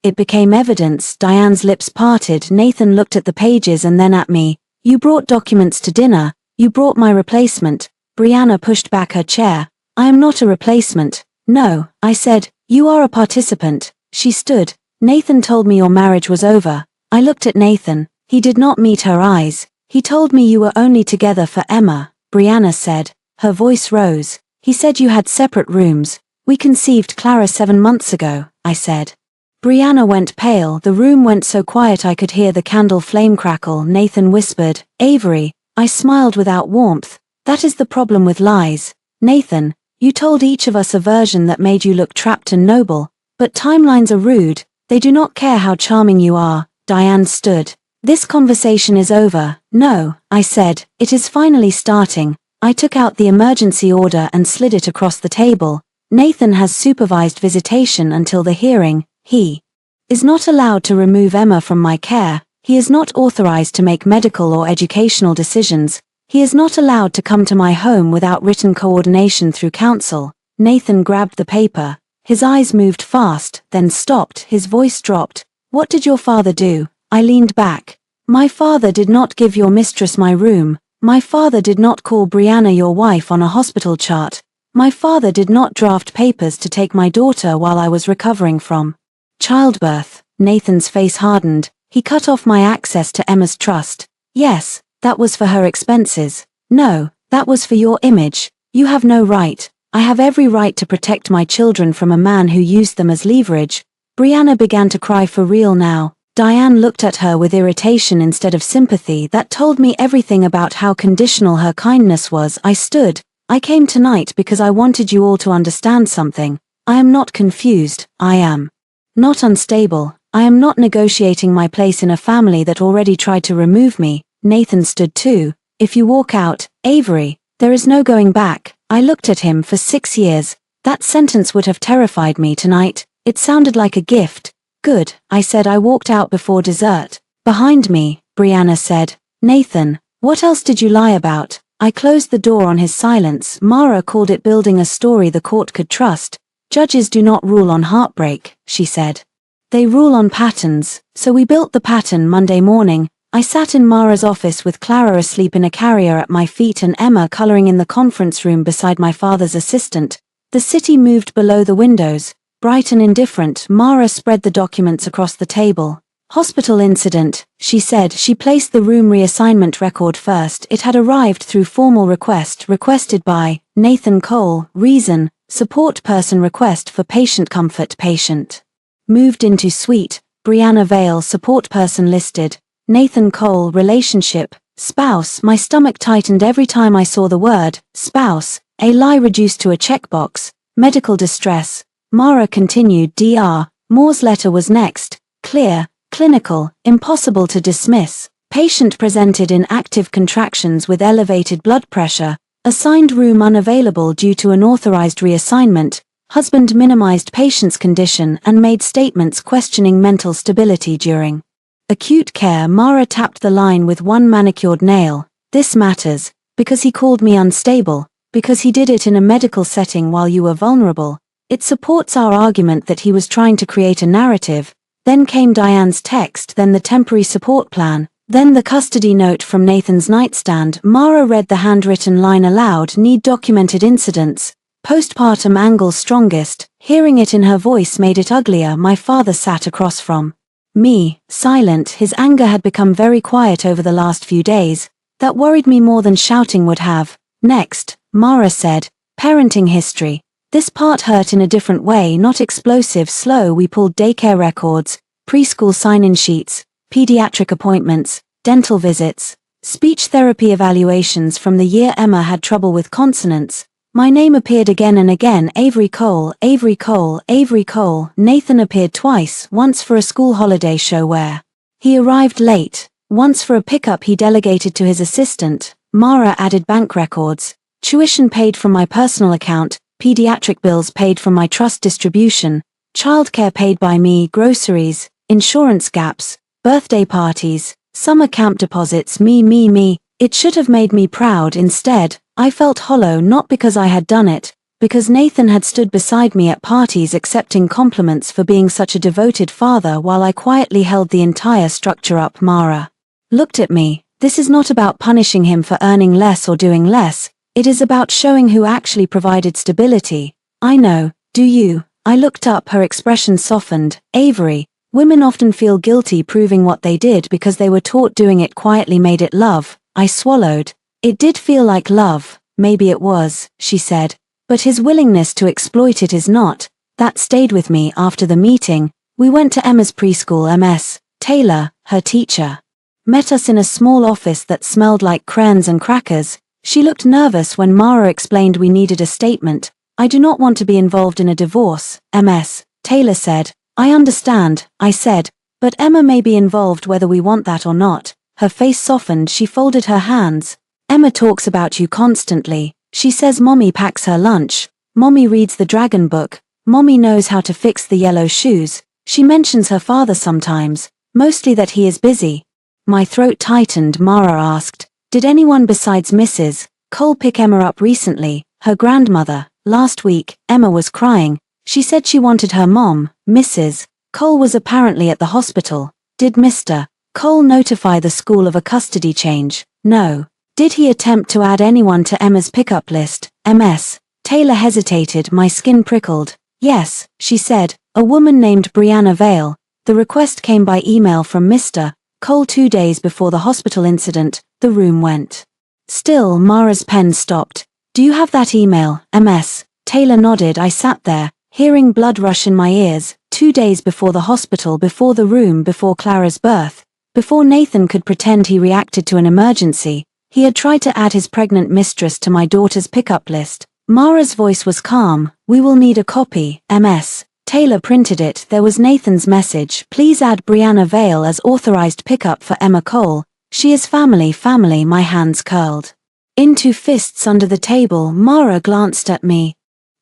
[SPEAKER 1] It became evidence. Diane's lips parted. Nathan looked at the pages and then at me. You brought documents to dinner. You brought my replacement. Brianna pushed back her chair. I am not a replacement. No, I said, you are a participant. She stood. Nathan told me your marriage was over. I looked at Nathan. He did not meet her eyes. He told me you were only together for Emma. Brianna said. Her voice rose. He said you had separate rooms. We conceived Clara 7 months ago, I said. Brianna went pale. The room went so quiet I could hear the candle flame crackle. Nathan whispered, Avery. I smiled without warmth. That is the problem with lies. Nathan, you told each of us a version that made you look trapped and noble, but timelines are rude. They do not care how charming you are. Diane stood. This conversation is over. No, I said, it is finally starting. I took out the emergency order and slid it across the table. Nathan has supervised visitation until the hearing. He is not allowed to remove Emma from my care. He is not authorized to make medical or educational decisions. He is not allowed to come to my home without written coordination through counsel. Nathan grabbed the paper. His eyes moved fast, then stopped. His voice dropped. What did your father do? I leaned back. My father did not give your mistress my room. My father did not call Brianna your wife on a hospital chart. My father did not draft papers to take my daughter while I was recovering from childbirth. Nathan's face hardened. He cut off my access to Emma's trust. Yes, that was for her expenses. No, that was for your image. You have no right. I have every right to protect my children from a man who used them as leverage. Brianna began to cry for real now. Diane looked at her with irritation instead of sympathy. That told me everything about how conditional her kindness was. I stood. I came tonight because I wanted you all to understand something. I am not confused. I am not unstable. I am not negotiating my place in a family that already tried to remove me. Nathan stood too. If you walk out, Avery, there is no going back. I looked at him. For 6 years. That sentence would have terrified me tonight. It sounded like a gift. Good, I said. I walked out before dessert. Behind me, Brianna said. Nathan, what else did you lie about? I closed the door on his silence. Mara called it building a story the court could trust. Judges do not rule on heartbreak, she said. They rule on patterns. So we built the pattern. Monday morning, I sat in Mara's office with Clara asleep in a carrier at my feet and Emma coloring in the conference room beside my father's assistant. The city moved below the windows. Bright and indifferent, Mara spread the documents across the table. Hospital incident, she said. She placed the room reassignment record first. It had arrived through formal request, requested by Nathan Cole. Reason, support person request for patient comfort. Patient moved into suite. Brianna Vale, support person listed. Nathan Cole, relationship, spouse. My stomach tightened every time I saw the word spouse. A lie reduced to a checkbox. Medical distress. Mara continued. Dr. Moore's letter was next. Clear, clinical, impossible to dismiss. Patient presented in active contractions with elevated blood pressure. Assigned room unavailable due to unauthorized reassignment. Husband minimized patient's condition and made statements questioning mental stability during acute care. Mara tapped the line with one manicured nail. This matters, because he called me unstable, because he did it in a medical setting while you were vulnerable. It supports our argument that he was trying to create a narrative. Then came Diane's text, then the temporary support plan, then the custody note from Nathan's nightstand. Mara read the handwritten line aloud. Need documented incidents. Postpartum angle strongest. Hearing it in her voice made it uglier. My father sat across from me, silent. His anger had become very quiet over the last few days. That worried me more than shouting would have. Next, Mara said, parenting history. This part hurt in a different way, not explosive, slow. We pulled daycare records, preschool sign-in sheets, pediatric appointments, dental visits, speech therapy evaluations from the year Emma had trouble with consonants. My name appeared again and again. Avery Cole, Avery Cole, Avery Cole. Nathan appeared twice, once for a school holiday show where he arrived late, once for a pickup he delegated to his assistant. Mara added bank records, tuition paid from my personal account, pediatric bills paid from my trust distribution, childcare paid by me, groceries, insurance gaps, birthday parties, summer camp deposits. Me. It should have made me proud. Instead, I felt hollow, not because I had done it, because Nathan had stood beside me at parties accepting compliments for being such a devoted father while I quietly held the entire structure up. Mara looked at me. This is not about punishing him for earning less or doing less. It is about showing who actually provided stability. I know, do you? I looked up. Her expression softened. Avery, women often feel guilty proving what they did because they were taught doing it quietly made it love. I swallowed. It did feel like love. Maybe it was, she said. But his willingness to exploit it is not. That stayed with me. After the meeting, we went to Emma's preschool. Ms. Taylor, her teacher, met us in a small office that smelled like crayons and crackers. She looked nervous when Mara explained we needed a statement. I do not want to be involved in a divorce, Ms. Taylor said. I understand, I said, but Emma may be involved whether we want that or not. Her face softened. She folded her hands. Emma talks about you constantly. She says Mommy packs her lunch. Mommy reads the dragon book. Mommy knows how to fix the yellow shoes. She mentions her father sometimes, mostly that he is busy. My throat tightened. Mara asked, did anyone besides Mrs. Cole pick Emma up recently? Her grandmother. Last week, Emma was crying. She said she wanted her mom. Mrs. Cole was apparently at the hospital. Did Mr. Cole notify the school of a custody change? No. Did he attempt to add anyone to Emma's pickup list? Ms. Taylor hesitated. My skin prickled. Yes, she said, a woman named Brianna Vale. The request came by email from Mr. Cole 2 days before the hospital incident. The room went still. Mara's pen stopped. Do you have that email? Ms. Taylor nodded. I sat there, hearing blood rush in my ears. 2 days before the hospital, before the room, before Clara's birth, before Nathan could pretend he reacted to an emergency, he had tried to add his pregnant mistress to my daughter's pickup list. Mara's voice was calm. We will need a copy. Ms. Taylor printed it. There was Nathan's message. Please add Brianna Vale as authorized pickup for Emma Cole. She is family. My hands curled into fists under the table. Mara glanced at me.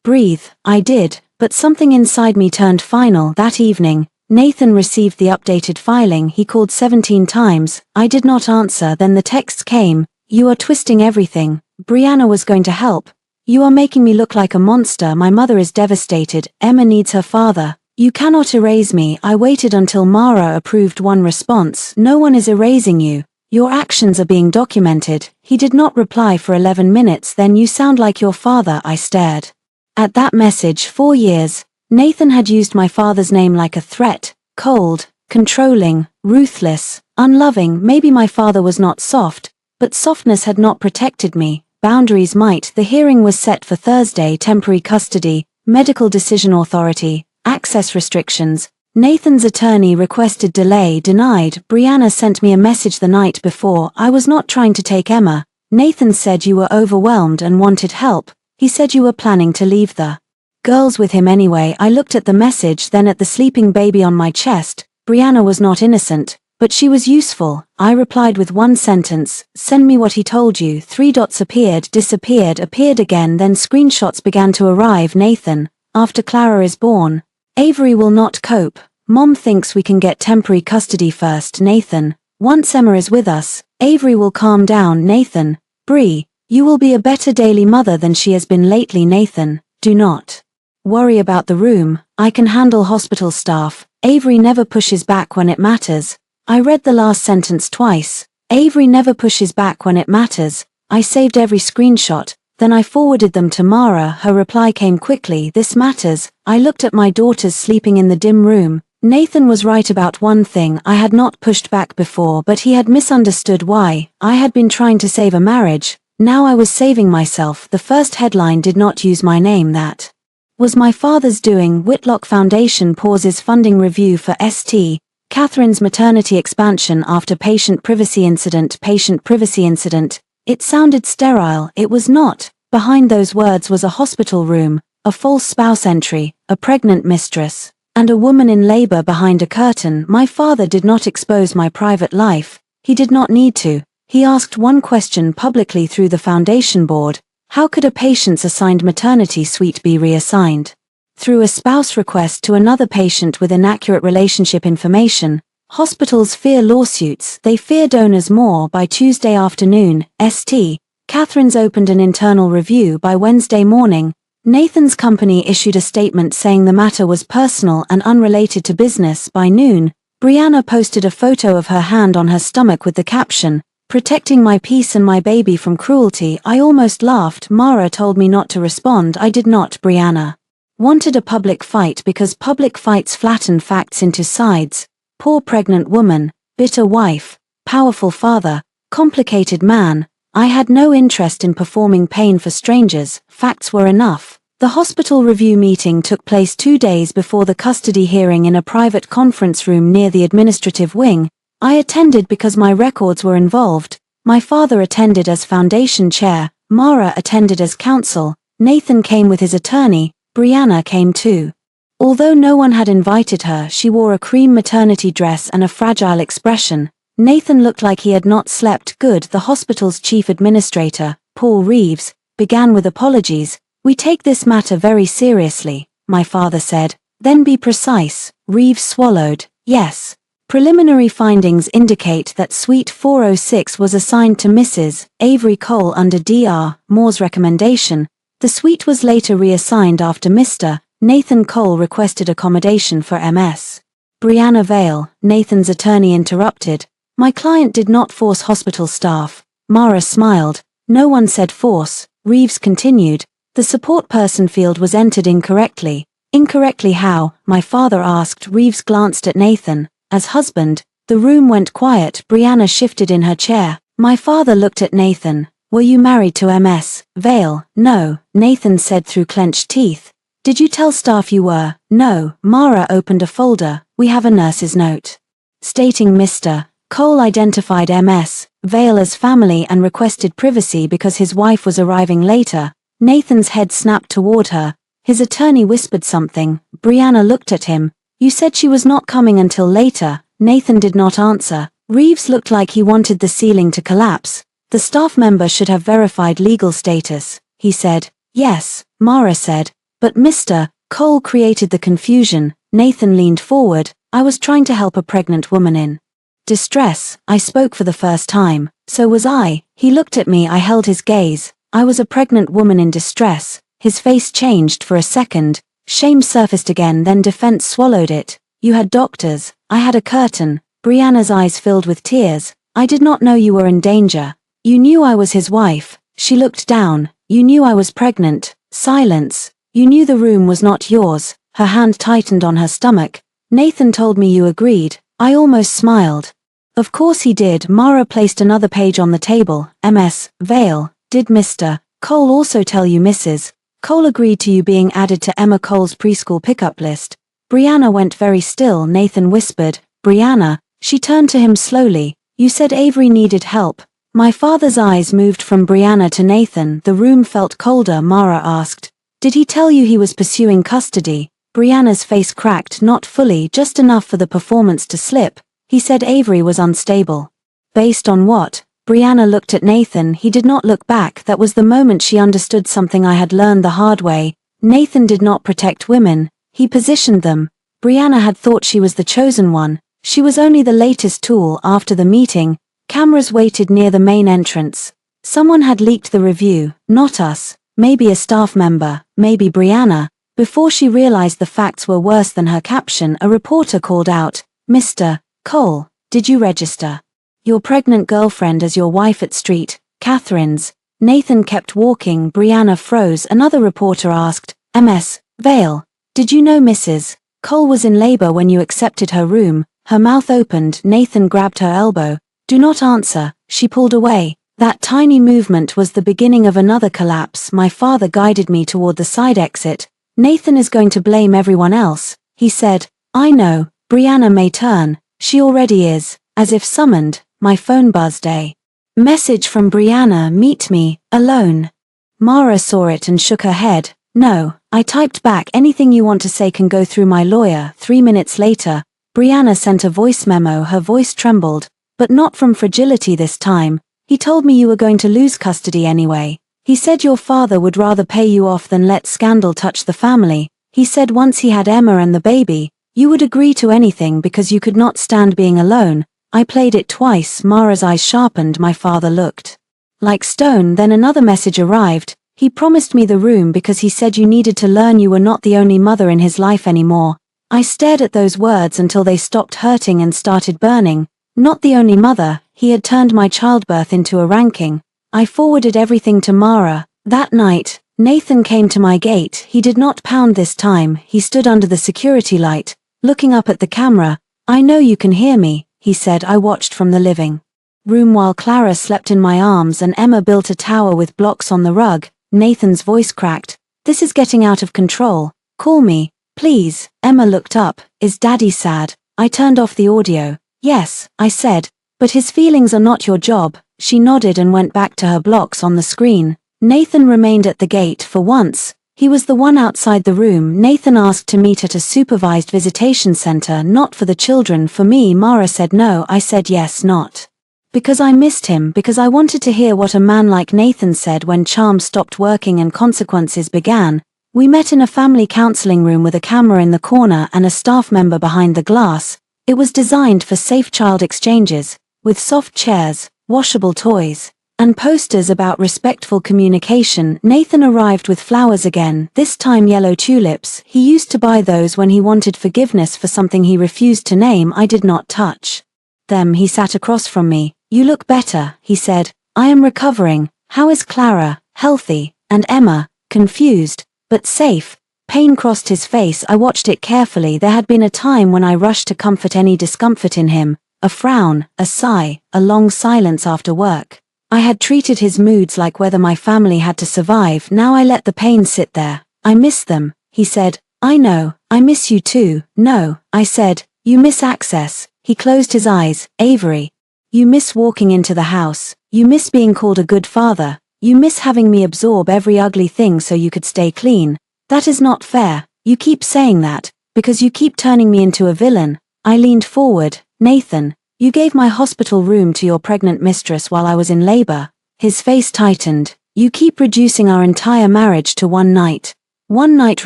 [SPEAKER 1] Breathe. I did, but something inside me turned final. That evening, Nathan received the updated filing. He called 17 times. I did not answer. Then the texts came. You are twisting everything. Brianna was going to help. You are making me look like a monster. My mother is devastated. Emma needs her father. You cannot erase me. I waited until Mara approved one response. No one is erasing you. Your actions are being documented. He did not reply for 11 minutes. Then you sound like your father. I stared At that message, 4 years, Nathan had used my father's name like a threat, cold, controlling, ruthless, unloving. Maybe my father was not soft, but softness had not protected me. Boundaries might. The hearing was set for Thursday. Temporary custody, medical decision authority, access restrictions. Nathan's attorney requested delay. Denied. Brianna sent me a message the night before. I was not trying to take Emma. Nathan said you were overwhelmed and wanted help. He said you were planning to leave the girls with him anyway. I looked at the message, then at the sleeping baby on my chest. Brianna was not innocent, but she was useful. I replied with one sentence, send me what he told you. 3 dots appeared, disappeared, appeared again, then screenshots began to arrive. Nathan, after Clara is born, Avery will not cope. Mom thinks we can get temporary custody first. Nathan, once Emma is with us, Avery will calm down. Nathan, Bree, you will be a better daily mother than she has been lately. Nathan, do not worry about the room. I can handle hospital staff. Avery never pushes back when it matters. I read the last sentence twice. Avery never pushes back when it matters. I saved every screenshot, then I forwarded them to Mara. Her reply came quickly. This matters. I looked at my daughters sleeping in the dim room. Nathan was right about one thing. I had not pushed back before, but he had misunderstood why. I had been trying to save a marriage. Now I was saving myself. The first headline did not use my name. That was my father's doing. Whitlock Foundation pauses funding review for St. Catherine's maternity expansion after patient privacy incident. Patient privacy incident. It sounded sterile. It was not. Behind those words was a hospital room, a false spouse entry, a pregnant mistress, and a woman in labor behind a curtain. My father did not expose my private life. He did not need to. He asked one question publicly through the foundation board. How could a patient's assigned maternity suite be reassigned? Through a spouse request to another patient with inaccurate relationship information. Hospitals fear lawsuits. They fear donors more. By Tuesday afternoon, St. Catherine's opened an internal review. By Wednesday morning, Nathan's company issued a statement saying the matter was personal and unrelated to business. By noon, Brianna posted a photo of her hand on her stomach with the caption, protecting my peace and my baby from cruelty. I almost laughed. Mara told me not to respond. I did not. Brianna wanted a public fight because public fights flatten facts into sides. Poor pregnant woman, bitter wife, powerful father, complicated man. I had no interest in performing pain for strangers. Facts were enough. The hospital review meeting took place 2 days before the custody hearing in a private conference room near the administrative wing. I attended because my records were involved. My father attended as foundation chair. Mara attended as counsel. Nathan came with his attorney. Brianna came too. Although no one had invited her, she wore a cream maternity dress and a fragile expression. Nathan looked like he had not slept good. The hospital's chief administrator, Paul Reeves, began with apologies. We take this matter very seriously, my father said. Then be precise. Reeves swallowed. Yes. Preliminary findings indicate that Suite 406 was assigned to Mrs. Avery Cole under Dr. Moore's recommendation. The suite was later reassigned after Mr. Nathan Cole requested accommodation for Ms. Brianna Vale. Nathan's attorney interrupted. My client did not force hospital staff. Mara smiled. No one said force. Reeves continued. The support person field was entered incorrectly. Incorrectly how? My father asked. Reeves glanced at Nathan. As husband, the room went quiet. Brianna shifted in her chair. My father looked at Nathan. Were you married to Ms. Vale? No, Nathan said through clenched teeth. Did you tell staff you were? No. Mara opened a folder. We have a nurse's note stating Mr. Cole identified Ms. Vale as family and requested privacy because his wife was arriving later. Nathan's head snapped toward her. His attorney whispered something. Brianna looked at him. You said she was not coming until later. Nathan did not answer. Reeves looked like he wanted the ceiling to collapse. The staff member should have verified legal status, he said. Yes, Mara said. But Mr. Cole created the confusion. Nathan leaned forward. I was trying to help a pregnant woman in distress. I spoke for the first time. So was I. He looked at me. I held his gaze. I was a pregnant woman in distress. His face changed for a second. Shame surfaced again, then defense swallowed it. You had doctors. I had a curtain. Brianna's eyes filled with tears. I did not know you were in danger. You knew I was his wife. She looked down. You knew I was pregnant. Silence. You knew the room was not yours." Her hand tightened on her stomach. "Nathan told me you agreed." I almost smiled. "Of course he did." Mara placed another page on the table. "Ms. Vale, did Mr. Cole also tell you Mrs. Cole agreed to you being added to Emma Cole's preschool pickup list?" Brianna went very still. Nathan whispered, "Brianna." She turned to him slowly. "You said Avery needed help." My father's eyes moved from Brianna to Nathan. The room felt colder. Mara asked, "Did he tell you he was pursuing custody?" Brianna's face cracked, not fully, just enough for the performance to slip. "He said Avery was unstable." "Based on what?" Brianna looked at Nathan. He did not look back. That was the moment she understood something I had learned the hard way. Nathan did not protect women. He positioned them. Brianna had thought she was the chosen one. She was only the latest tool. After the meeting, cameras waited near the main entrance. Someone had leaked the review, not us. Maybe a staff member, maybe Brianna. Before she realized the facts were worse than her caption, a reporter called out, "Mr. Cole, did you register your pregnant girlfriend as your wife at Street Catherine's?" Nathan kept walking. Brianna froze. Another reporter asked, "Ms. Vale, did you know Mrs. Cole was in labor when you accepted her room?" Her mouth opened. Nathan grabbed her elbow. "Do not answer." She pulled away. That tiny movement was the beginning of another collapse. My father guided me toward the side exit. "Nathan is going to blame everyone else," he said. "I know. Brianna may turn. She already is." As if summoned, my phone buzzed. A message from Brianna, "Meet me, alone." Mara saw it and shook her head. "No." I typed back, "Anything you want to say can go through my lawyer." 3 minutes later, Brianna sent a voice memo. Her voice trembled, but not from fragility this time. "He told me you were going to lose custody anyway. He said your father would rather pay you off than let scandal touch the family. He said once he had Emma and the baby, you would agree to anything because you could not stand being alone." I played it twice. Mara's eyes sharpened. My father looked like stone. Then another message arrived. "He promised me the room because he said you needed to learn you were not the only mother in his life anymore." I stared at those words until they stopped hurting and started burning. Not the only mother. He had turned my childbirth into a ranking. I forwarded everything to Mara. That night, Nathan came to my gate. He did not pound this time. He stood under the security light, looking up at the camera. "I know you can hear me," he said. I watched from the living room while Clara slept in my arms and Emma built a tower with blocks on the rug. Nathan's voice cracked. "This is getting out of control. Call me, please." Emma looked up. "Is Daddy sad?" I turned off the audio. "Yes," I said, "but his feelings are not your job." She nodded and went back to her blocks on the screen. Nathan remained at the gate. For once, he was the one outside the room. "Nathan asked to meet at a supervised visitation center, not for the children, for me." Mara said no. I said yes, not because I missed him, because I wanted to hear what a man like Nathan said when charms stopped working and consequences began. We met in a family counseling room with a camera in the corner and a staff member behind the glass. It was designed for safe child exchanges, with soft chairs, washable toys, and posters about respectful communication. Nathan arrived with flowers again, this time yellow tulips. He used to buy those when he wanted forgiveness for something he refused to name. I did not touch them. He sat across from me. "You look better," he said. "I am recovering. How is Clara?" "Healthy." "And Emma?" "Confused, but safe." Pain crossed his face. I watched it carefully. There had been a time when I rushed to comfort any discomfort in him. A frown, a sigh, a long silence after work. I had treated his moods like whether my family had to survive. Now I let the pain sit there. "I miss them," he said. "I know. I miss you too." "No," I said. "You miss access." He closed his eyes. "Avery. You miss walking into the house. You miss being called a good father. You miss having me absorb every ugly thing so you could stay clean. That is not fair. You keep saying that, because you keep turning me into a villain." I leaned forward. "Nathan, you gave my hospital room to your pregnant mistress while I was in labor." His face tightened. "You keep reducing our entire marriage to one night." One night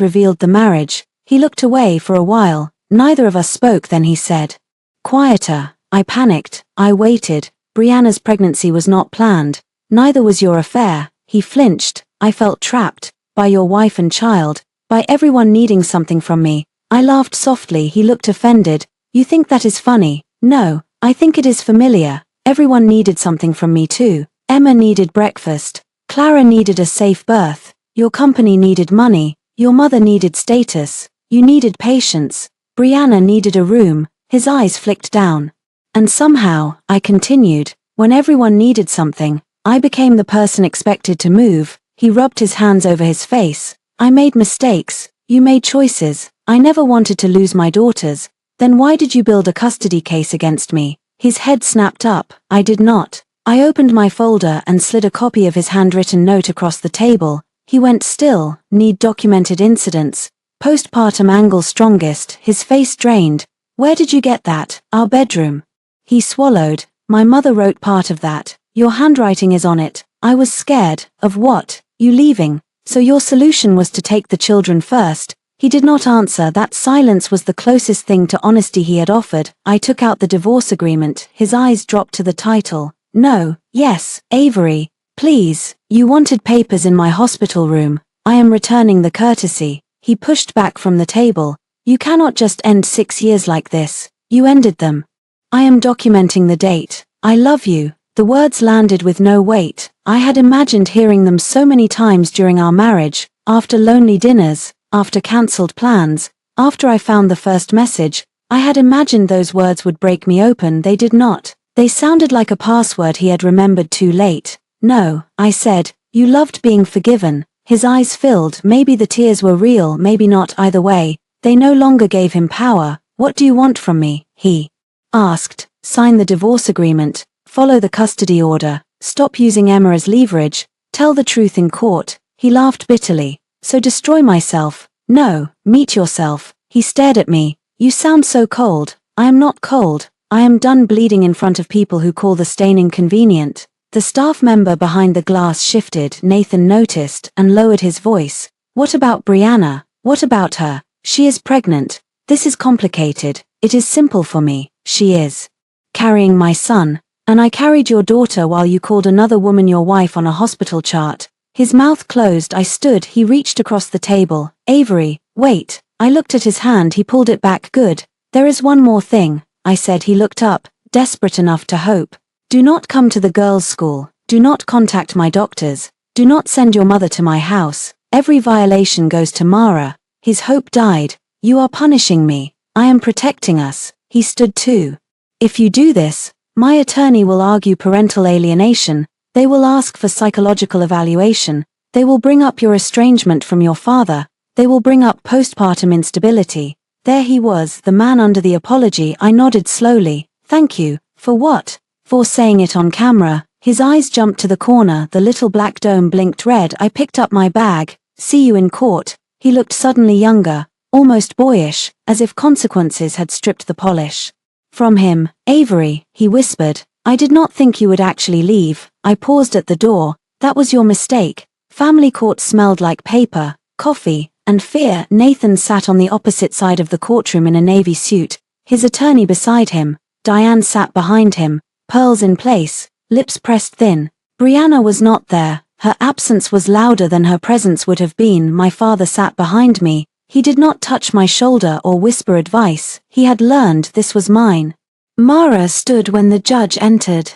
[SPEAKER 1] revealed the marriage. He looked away for a while. Neither of us spoke. Then he said, "Quieter." I panicked. I waited. "Brianna's pregnancy was not planned. Neither was your affair." He flinched. "I felt trapped. By your wife and child. By everyone needing something from me." I laughed softly. He looked offended. "You think that is funny?" "No, I think it is familiar. Everyone needed something from me too. Emma needed breakfast. Clara needed a safe birth. Your company needed money. Your mother needed status. You needed patience. Brianna needed a room. His eyes flicked down. And somehow, I continued, when everyone needed something, I became the person expected to move. He rubbed his hands over his face. I made mistakes. You made choices. I never wanted to lose my daughters. Then why did you build a custody case against me? His head snapped up. I did not. I opened my folder and slid a copy of his handwritten note across the table. He went still. Need documented incidents. Postpartum angle strongest. His face drained. Where did you get that? Our bedroom. He swallowed. My mother wrote part of that. Your handwriting is on it. I was scared. Of what? You leaving. So your solution was to take the children first. He did not answer. That silence was the closest thing to honesty he had offered. I took out the divorce agreement. His eyes dropped to the title. No. Yes. Avery. Please. You wanted papers in my hospital room. I am returning the courtesy. He pushed back from the table. You cannot just end 6 years like this. You ended them. I am documenting the date. I love you. The words landed with no weight. I had imagined hearing them so many times during our marriage, after lonely dinners, after cancelled plans, after I found the first message. I had imagined those words would break me open. They did not. They sounded like a password he had remembered too late. No, I said, you loved being forgiven. His eyes filled. Maybe the tears were real, maybe not. Either way, they no longer gave him power. What do you want from me? He asked. Sign the divorce agreement. Follow the custody order. Stop using Emma as leverage. Tell the truth in court. He laughed bitterly. So destroy myself? No, meet yourself. He stared at me. You sound so cold. I am not cold. I am done bleeding in front of people who call the stain inconvenient. The staff member behind the glass shifted. Nathan noticed and lowered his voice. What about Brianna? What about her? She is pregnant. This is complicated. It is simple for me. She is carrying my son. And I carried your daughter while you called another woman your wife on a hospital chart. His mouth closed. I stood. He reached across the table. Avery, wait. I looked at his hand. He pulled it back. Good. There is one more thing, I said. He looked up, desperate enough to hope. Do not come to the girls' school. Do not contact my doctors. Do not send your mother to my house. Every violation goes to Mara. His hope died. You are punishing me. I am protecting us. He stood too. If you do this, my attorney will argue parental alienation. They will ask for psychological evaluation. They will bring up your estrangement from your father. They will bring up postpartum instability. There he was, the man under the apology. I nodded slowly. Thank you. For what? For saying it on camera. His eyes jumped to the corner. The little black dome blinked red. I picked up my bag. See you in court. He looked suddenly younger, almost boyish, as if consequences had stripped the polish from him. Avery, he whispered, I did not think you would actually leave. I paused at the door. That was your mistake. Family court smelled like paper, coffee, and fear. Nathan sat on the opposite side of the courtroom in a navy suit, his attorney beside him. Diane sat behind him, pearls in place, lips pressed thin. Brianna was not there. Her absence was louder than her presence would have been. My father sat behind me. He did not touch my shoulder or whisper advice. He had learned this was mine. Mara stood when the judge entered.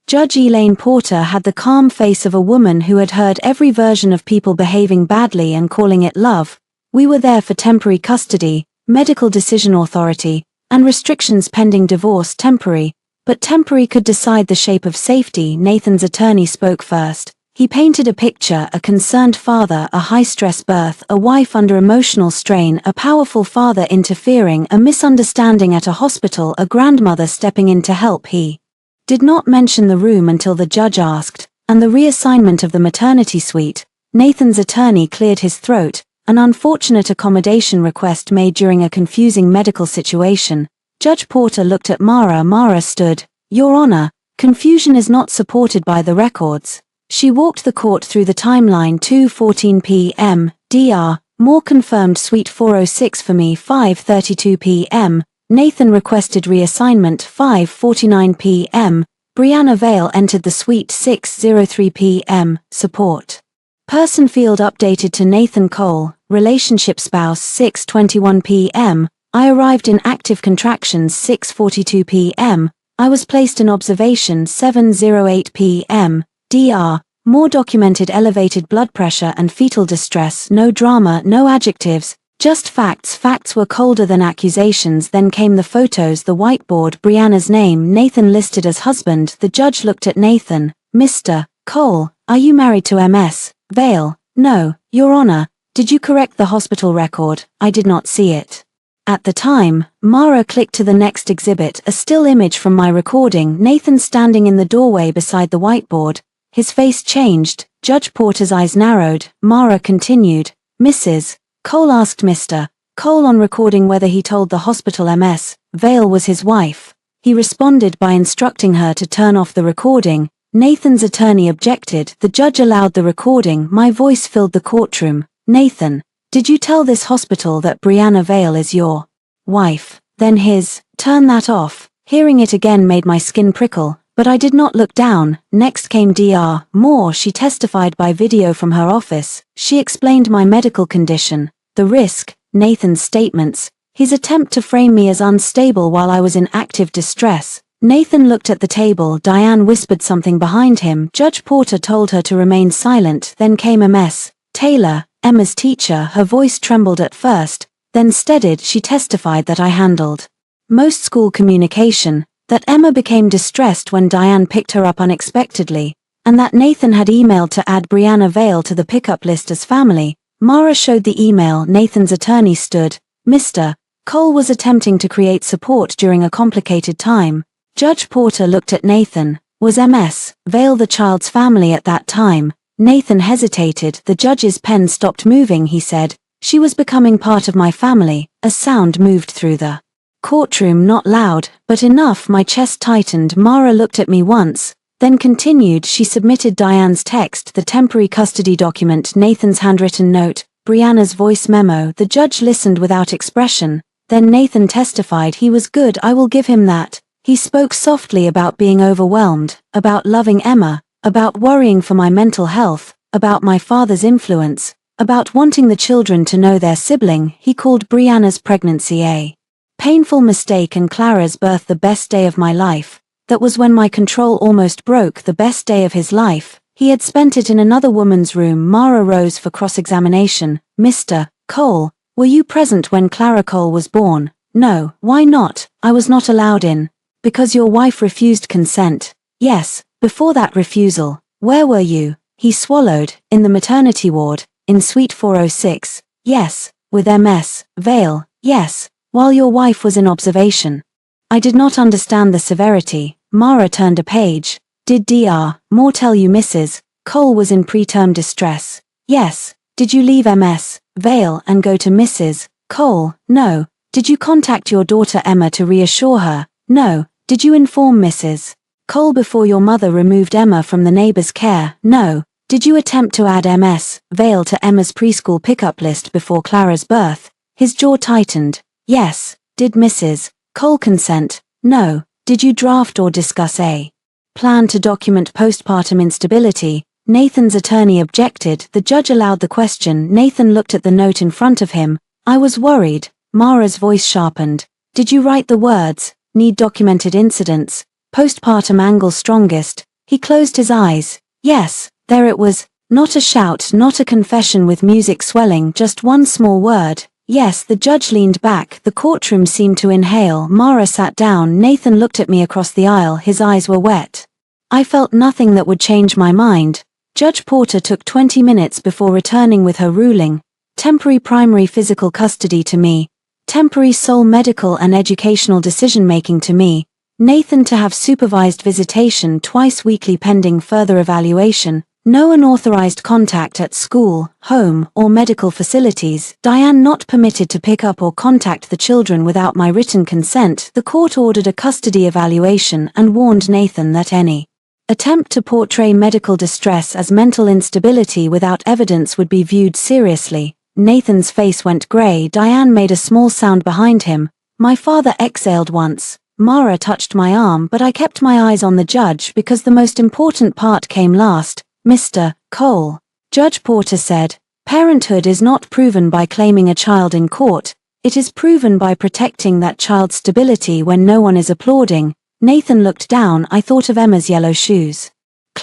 [SPEAKER 1] Judge Elaine Porter had the calm face of a woman who had heard every version of people behaving badly and calling it love. We were there for temporary custody, medical decision authority, and restrictions pending divorce. Temporary, but temporary could decide the shape of safety. Nathan's attorney spoke first. He painted a picture: a concerned father, a high-stress birth, a wife under emotional strain, a powerful father interfering, a misunderstanding at a hospital, a grandmother stepping in to help. He did not mention the room until the judge asked, and the reassignment of the maternity suite. Nathan's attorney cleared his throat, an unfortunate accommodation request made during a confusing medical situation. Judge Porter looked at Mara. Mara stood. Your Honor, confusion is not supported by the records. She walked the court through the timeline. 2:14 p.m. Dr. Moore confirmed suite 406 for me. 5:32 p.m. Nathan requested reassignment. 5:49 p.m. Brianna Vale entered the suite. 6:03 p.m. Support person field updated to Nathan Cole, relationship spouse. 6:21 p.m. I arrived in active contractions. 6:42 p.m. I was placed in observation. 7:08 p.m. Dr. More documented elevated blood pressure and fetal distress, no drama, no adjectives, just facts. Facts were colder than accusations. Then came the photos, the whiteboard, Brianna's name, Nathan listed as husband. The judge looked at Nathan. Mr. Cole, are you married to Ms. Vale? No, Your Honor. Did you correct the hospital record? I did not see it. At the time, Mara clicked to the next exhibit, a still image from my recording, Nathan standing in the doorway beside the whiteboard. His face changed, Judge Porter's eyes narrowed. Mara continued. Mrs. Cole asked Mr. Cole on recording whether he told the hospital Ms. Vale was his wife. He responded by instructing her to turn off the recording. Nathan's attorney objected. The judge allowed the recording. My voice filled the courtroom. Nathan, did you tell this hospital that Brianna Vale is your wife? Then turn that off. Hearing it again made my skin prickle, but I did not look down. Next came Dr. Moore. She testified by video from her office. She explained my medical condition, the risk, Nathan's statements, his attempt to frame me as unstable while I was in active distress. Nathan looked at the table. Diane whispered something behind him. Judge Porter told her to remain silent. Then came Ms. Taylor, Emma's teacher. Her voice trembled at first, then steadied. She testified that I handled most school communication, that Emma became distressed when Diane picked her up unexpectedly, and that Nathan had emailed to add Brianna Vale to the pickup list as family. Mara showed the email. Nathan's attorney stood. Mr. Cole was attempting to create support during a complicated time. Judge Porter looked at Nathan. Was Ms. Vale the child's family at that time? Nathan hesitated. The judge's pen stopped moving. He said, she was becoming part of my family. A sound moved through the courtroom, not loud, but enough. My chest tightened. Mara looked at me once, then continued. She submitted Diane's text, the temporary custody document, Nathan's handwritten note, Brianna's voice memo. The judge listened without expression. Then Nathan testified. He was good. I will give him that. He spoke softly about being overwhelmed, about loving Emma, about worrying for my mental health, about my father's influence, about wanting the children to know their sibling. He called Brianna's pregnancy a painful mistake and Clara's birth the best day of my life. That was when my control almost broke. The best day of his life. He had spent it in another woman's room. Mara rose for cross-examination. Mr. Cole, were you present when Clara Cole was born? No. Why not? I was not allowed in. Because your wife refused consent. Yes. Before that refusal, where were you? He swallowed. In the maternity ward, in suite 406. Yes. With Ms. Vale. Yes. While your wife was in observation. I did not understand the severity. Mara turned a page. Did Dr. Moore tell you Mrs. Cole was in preterm distress? Yes. Did you leave Ms. Vale and go to Mrs. Cole? No. Did you contact your daughter Emma to reassure her? No. Did you inform Mrs. Cole before your mother removed Emma from the neighbor's care? No. Did you attempt to add Ms. Vale to Emma's preschool pickup list before Clara's birth? His jaw tightened. Yes. Did Mrs. Cole consent? No. Did you draft or discuss a plan to document postpartum instability? Nathan's attorney objected. The judge allowed the question. Nathan looked at the note in front of him. I was worried. Mara's voice sharpened. Did you write the words, need documented incidents, postpartum angle strongest? He closed his eyes. Yes, there it was. Not a shout, not a confession with music swelling, just one small word. Yes. The judge leaned back. The courtroom seemed to inhale. Mara sat down. Nathan looked at me across the aisle. His eyes were wet. I felt nothing that would change my mind. Judge Porter took 20 minutes before returning with her ruling. Temporary primary physical custody to me. Temporary sole medical and educational decision-making to me. Nathan to have supervised visitation twice weekly pending further evaluation. No unauthorized contact at school, home, or medical facilities. Diane not permitted to pick up or contact the children without my written consent. The court ordered a custody evaluation and warned Nathan that any attempt to portray medical distress as mental instability without evidence would be viewed seriously. Nathan's face went gray. Diane made a small sound behind him. My father exhaled once. Mara touched my arm, but I kept my eyes on the judge because the most important part came last. Mr. Cole. Judge Porter said, parenthood is not proven by claiming a child in court. It is proven by protecting that child's stability when no one is applauding. Nathan looked down. I thought of Emma's yellow shoes.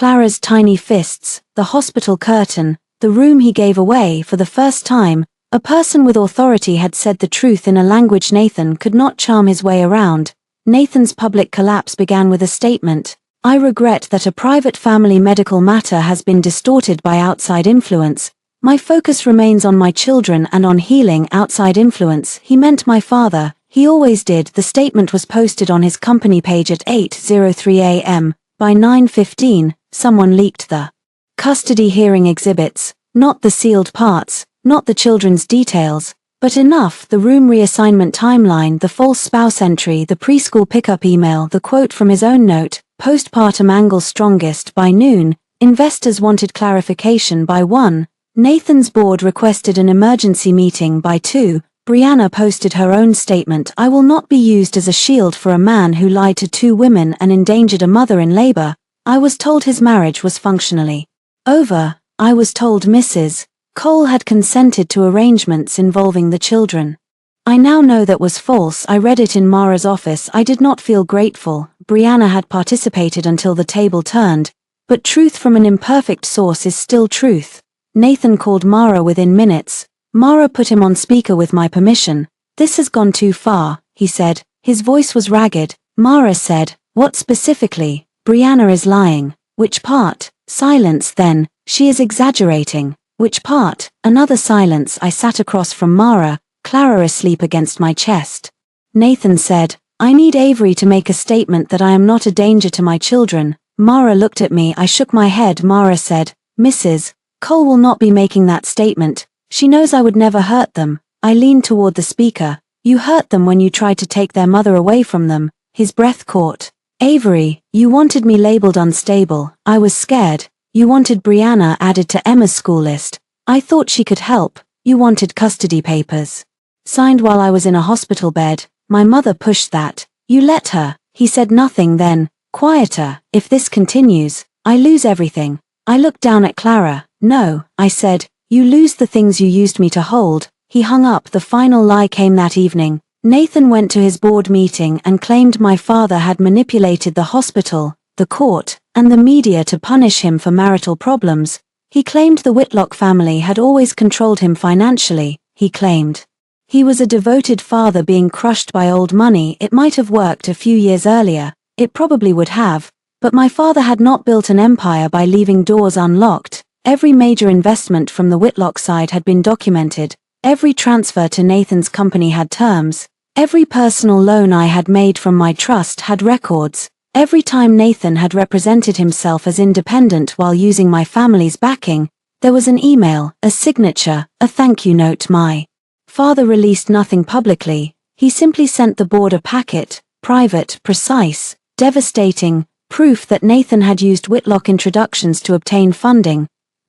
[SPEAKER 1] Clara's tiny fists, the hospital curtain, the room he gave away. For the first time, a person with authority had said the truth in a language Nathan could not charm his way around. Nathan's public collapse began with a statement: "I regret that a private family medical matter has been distorted by outside influence. My focus remains on my children and on healing outside influence." He meant my father. He always did. The statement was posted on his company page at 8:03 a.m. By 9:15, someone leaked the custody hearing exhibits, not the sealed parts, not the children's details, but enough: the room reassignment timeline, the false spouse entry, the preschool pickup email, the quote from his own note, postpartum angle strongest by noon, investors wanted clarification by 1, Nathan's board requested an emergency meeting by 2, Brianna posted her own statement: "I will not be used as a shield for a man who lied to 2 women and endangered a mother in labor. I was told his marriage was functionally over. I was told Mrs. Cole had consented to arrangements involving the children. I now know that was false. I read it in Mara's office. I did not feel grateful. Brianna had participated until the table turned, but truth from an imperfect source is still truth. Nathan called Mara within minutes. Mara put him on speaker with my permission. This has gone too far," he said. His voice was ragged. Mara said, "What specifically?" "Brianna is lying." "Which part?" Silence. "Then, she is exaggerating." "Which part?" Another silence. I sat across from Mara, Clara asleep against my chest. Nathan said, "I need Avery to make a statement that I am not a danger to my children." Mara looked at me. I shook my head. Mara said, "Mrs. Cole will not be making that statement. She knows I would never hurt them." I leaned toward the speaker. "You hurt them when you tried to take their mother away from them." His breath caught. "Avery, you wanted me labeled unstable. I was scared. You wanted Brianna added to Emma's school list. I thought she could help. You wanted custody papers signed while I was in a hospital bed. My mother pushed that. You let her." He said nothing then. "Quieter. If this continues, I lose everything." I looked down at Clara. "No," I said. "You lose the things you used me to hold." He hung up. The final lie came that evening. Nathan went to his board meeting and claimed my father had manipulated the hospital, the court, and the media to punish him for marital problems. He claimed the Whitlock family had always controlled him financially. He claimed he was a devoted father being crushed by old money. It might have worked a few years earlier. It probably would have. But my father had not built an empire by leaving doors unlocked. Every major investment from the Whitlock side had been documented. Every transfer to Nathan's company had terms. Every personal loan I had made from my trust had records. Every time Nathan had represented himself as independent while using my family's backing, there was an email, a signature, a thank you note. My father released nothing publicly. He simply sent the board a packet, private, precise, devastating, proof that Nathan had used Whitlock introductions to obtain funding.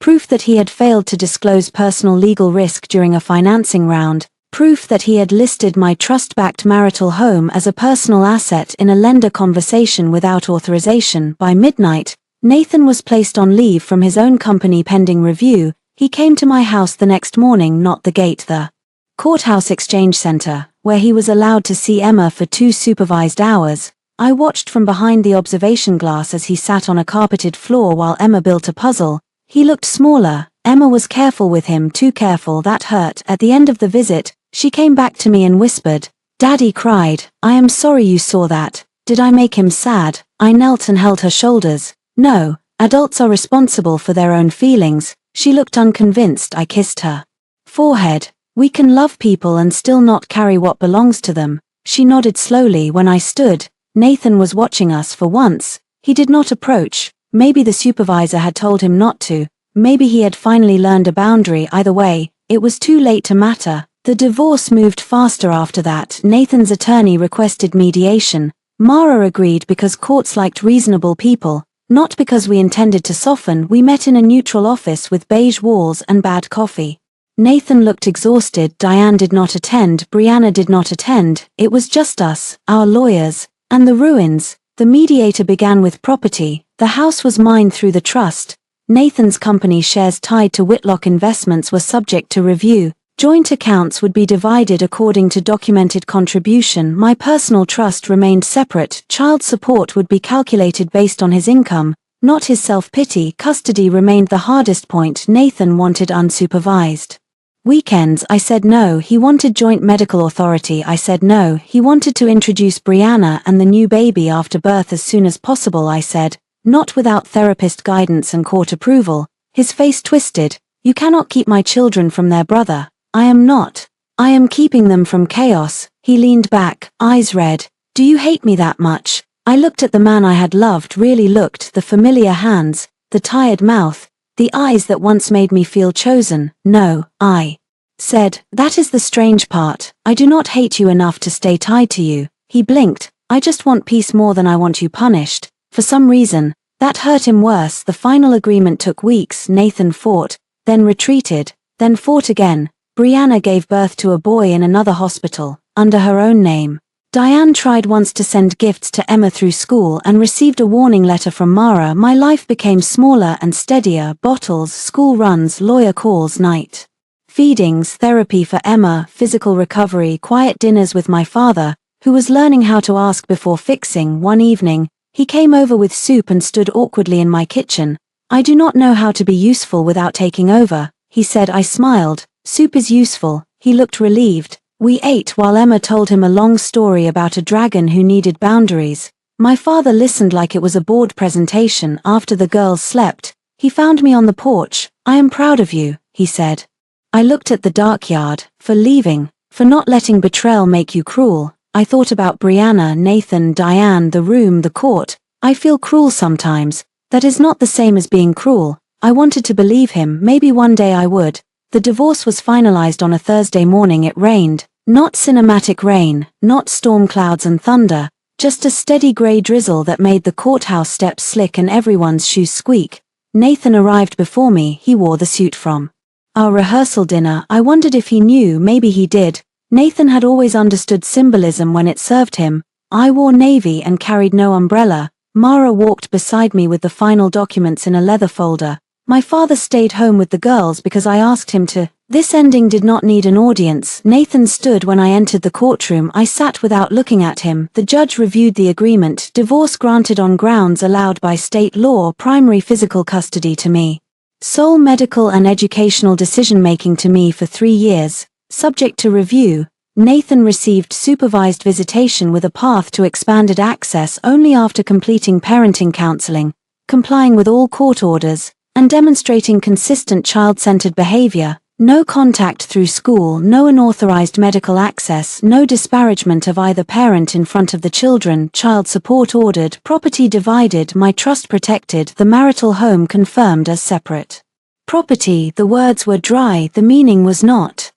[SPEAKER 1] Proof that he had failed to disclose personal legal risk during a financing round. Proof that he had listed my trust-backed marital home as a personal asset in a lender conversation without authorization. By midnight, Nathan was placed on leave from his own company pending review. He came to my house the next morning, not the gate, the courthouse exchange center, where he was allowed to see Emma for 2 supervised hours. I watched from behind the observation glass as he sat on a carpeted floor while Emma built a puzzle. He looked smaller. Emma was careful with him, too careful. That hurt. At the end of the visit, she came back to me and whispered, "Daddy cried. I am sorry you saw that. Did I make him sad?" I knelt and held her shoulders. "No, adults are responsible for their own feelings." She looked unconvinced. I kissed her forehead. "We can love people and still not carry what belongs to them." She nodded slowly. When I stood, Nathan was watching us. For once, he did not approach. Maybe the supervisor had told him not to. Maybe he had finally learned a boundary. Either way, it was too late to matter. The divorce moved faster after that. Nathan's attorney requested mediation. Mara agreed because courts liked reasonable people, not because we intended to soften. We met in a neutral office with beige walls and bad coffee. Nathan looked exhausted. Diane did not attend. Brianna did not attend. It was just us, our lawyers, and the ruins. The mediator began with property. The house was mine through the trust. Nathan's company shares tied to Whitlock investments were subject to review. Joint accounts would be divided according to documented contribution. My personal trust remained separate. Child support would be calculated based on his income. not his self-pity. Custody remained the hardest point. Nathan wanted unsupervised weekends. I said no. He wanted joint medical authority. I said no. He wanted to introduce Brianna and the new baby after birth as soon as possible. I said, not without therapist guidance and court approval. His face twisted. You cannot keep my children from their brother. I am not. I am keeping them from chaos. He leaned back, eyes red. Do you hate me that much? I looked at the man I had loved, really looked, the familiar hands, the tired mouth, the eyes that once made me feel chosen. No, I said, that is the strange part. I do not hate you enough to stay tied to you. He blinked. I just want peace more than I want you punished. For some reason, that hurt him worse. The final agreement took weeks. Nathan fought, then retreated, then fought again. Brianna gave birth to a boy in another hospital, under her own name. Diane tried once to send gifts to Emma through school and received a warning letter from Mara. My life became smaller and steadier. Bottles, school runs, lawyer calls, night feedings, therapy for Emma, physical recovery, quiet dinners with my father, who was learning how to ask before fixing. One evening, he came over with soup and stood awkwardly in my kitchen. I do not know how to be useful without taking over, he said. I smiled. Soup is useful. He looked relieved. We ate while Emma told him a long story about a dragon who needed boundaries. My father listened like it was a board presentation. After the girls slept, he found me on the porch. I am proud of you, he said. I looked at the dark yard, for leaving, for not letting betrayal make you cruel. I thought about Brianna, Nathan, Diane, the room, the court. I feel cruel sometimes. That is not the same as being cruel. I wanted to believe him. Maybe one day I would. The divorce was finalized on a Thursday morning. It rained. Not cinematic rain, not storm clouds and thunder, just a steady gray drizzle that made the courthouse steps slick and everyone's shoes squeak. Nathan arrived before me. He wore the suit from our rehearsal dinner. I wondered if he knew. Maybe he did. Nathan had always understood symbolism when it served him. I wore navy and carried no umbrella. Mara walked beside me with the final documents in a leather folder. My father stayed home with the girls because I asked him to. This ending did not need an audience. Nathan stood when I entered the courtroom. I sat without looking at him. The judge reviewed the agreement. Divorce granted on grounds allowed by state law. Primary physical custody to me. Sole medical and educational decision-making to me for 3 years. Subject to review. Nathan received supervised visitation with a path to expanded access only after completing parenting counseling, complying with all court orders, and demonstrating consistent child-centered behavior. No contact through school, no unauthorized medical access, no disparagement of either parent in front of the children, child support ordered, property divided, my trust protected, the marital home confirmed as separate property. The words were dry, the meaning was not.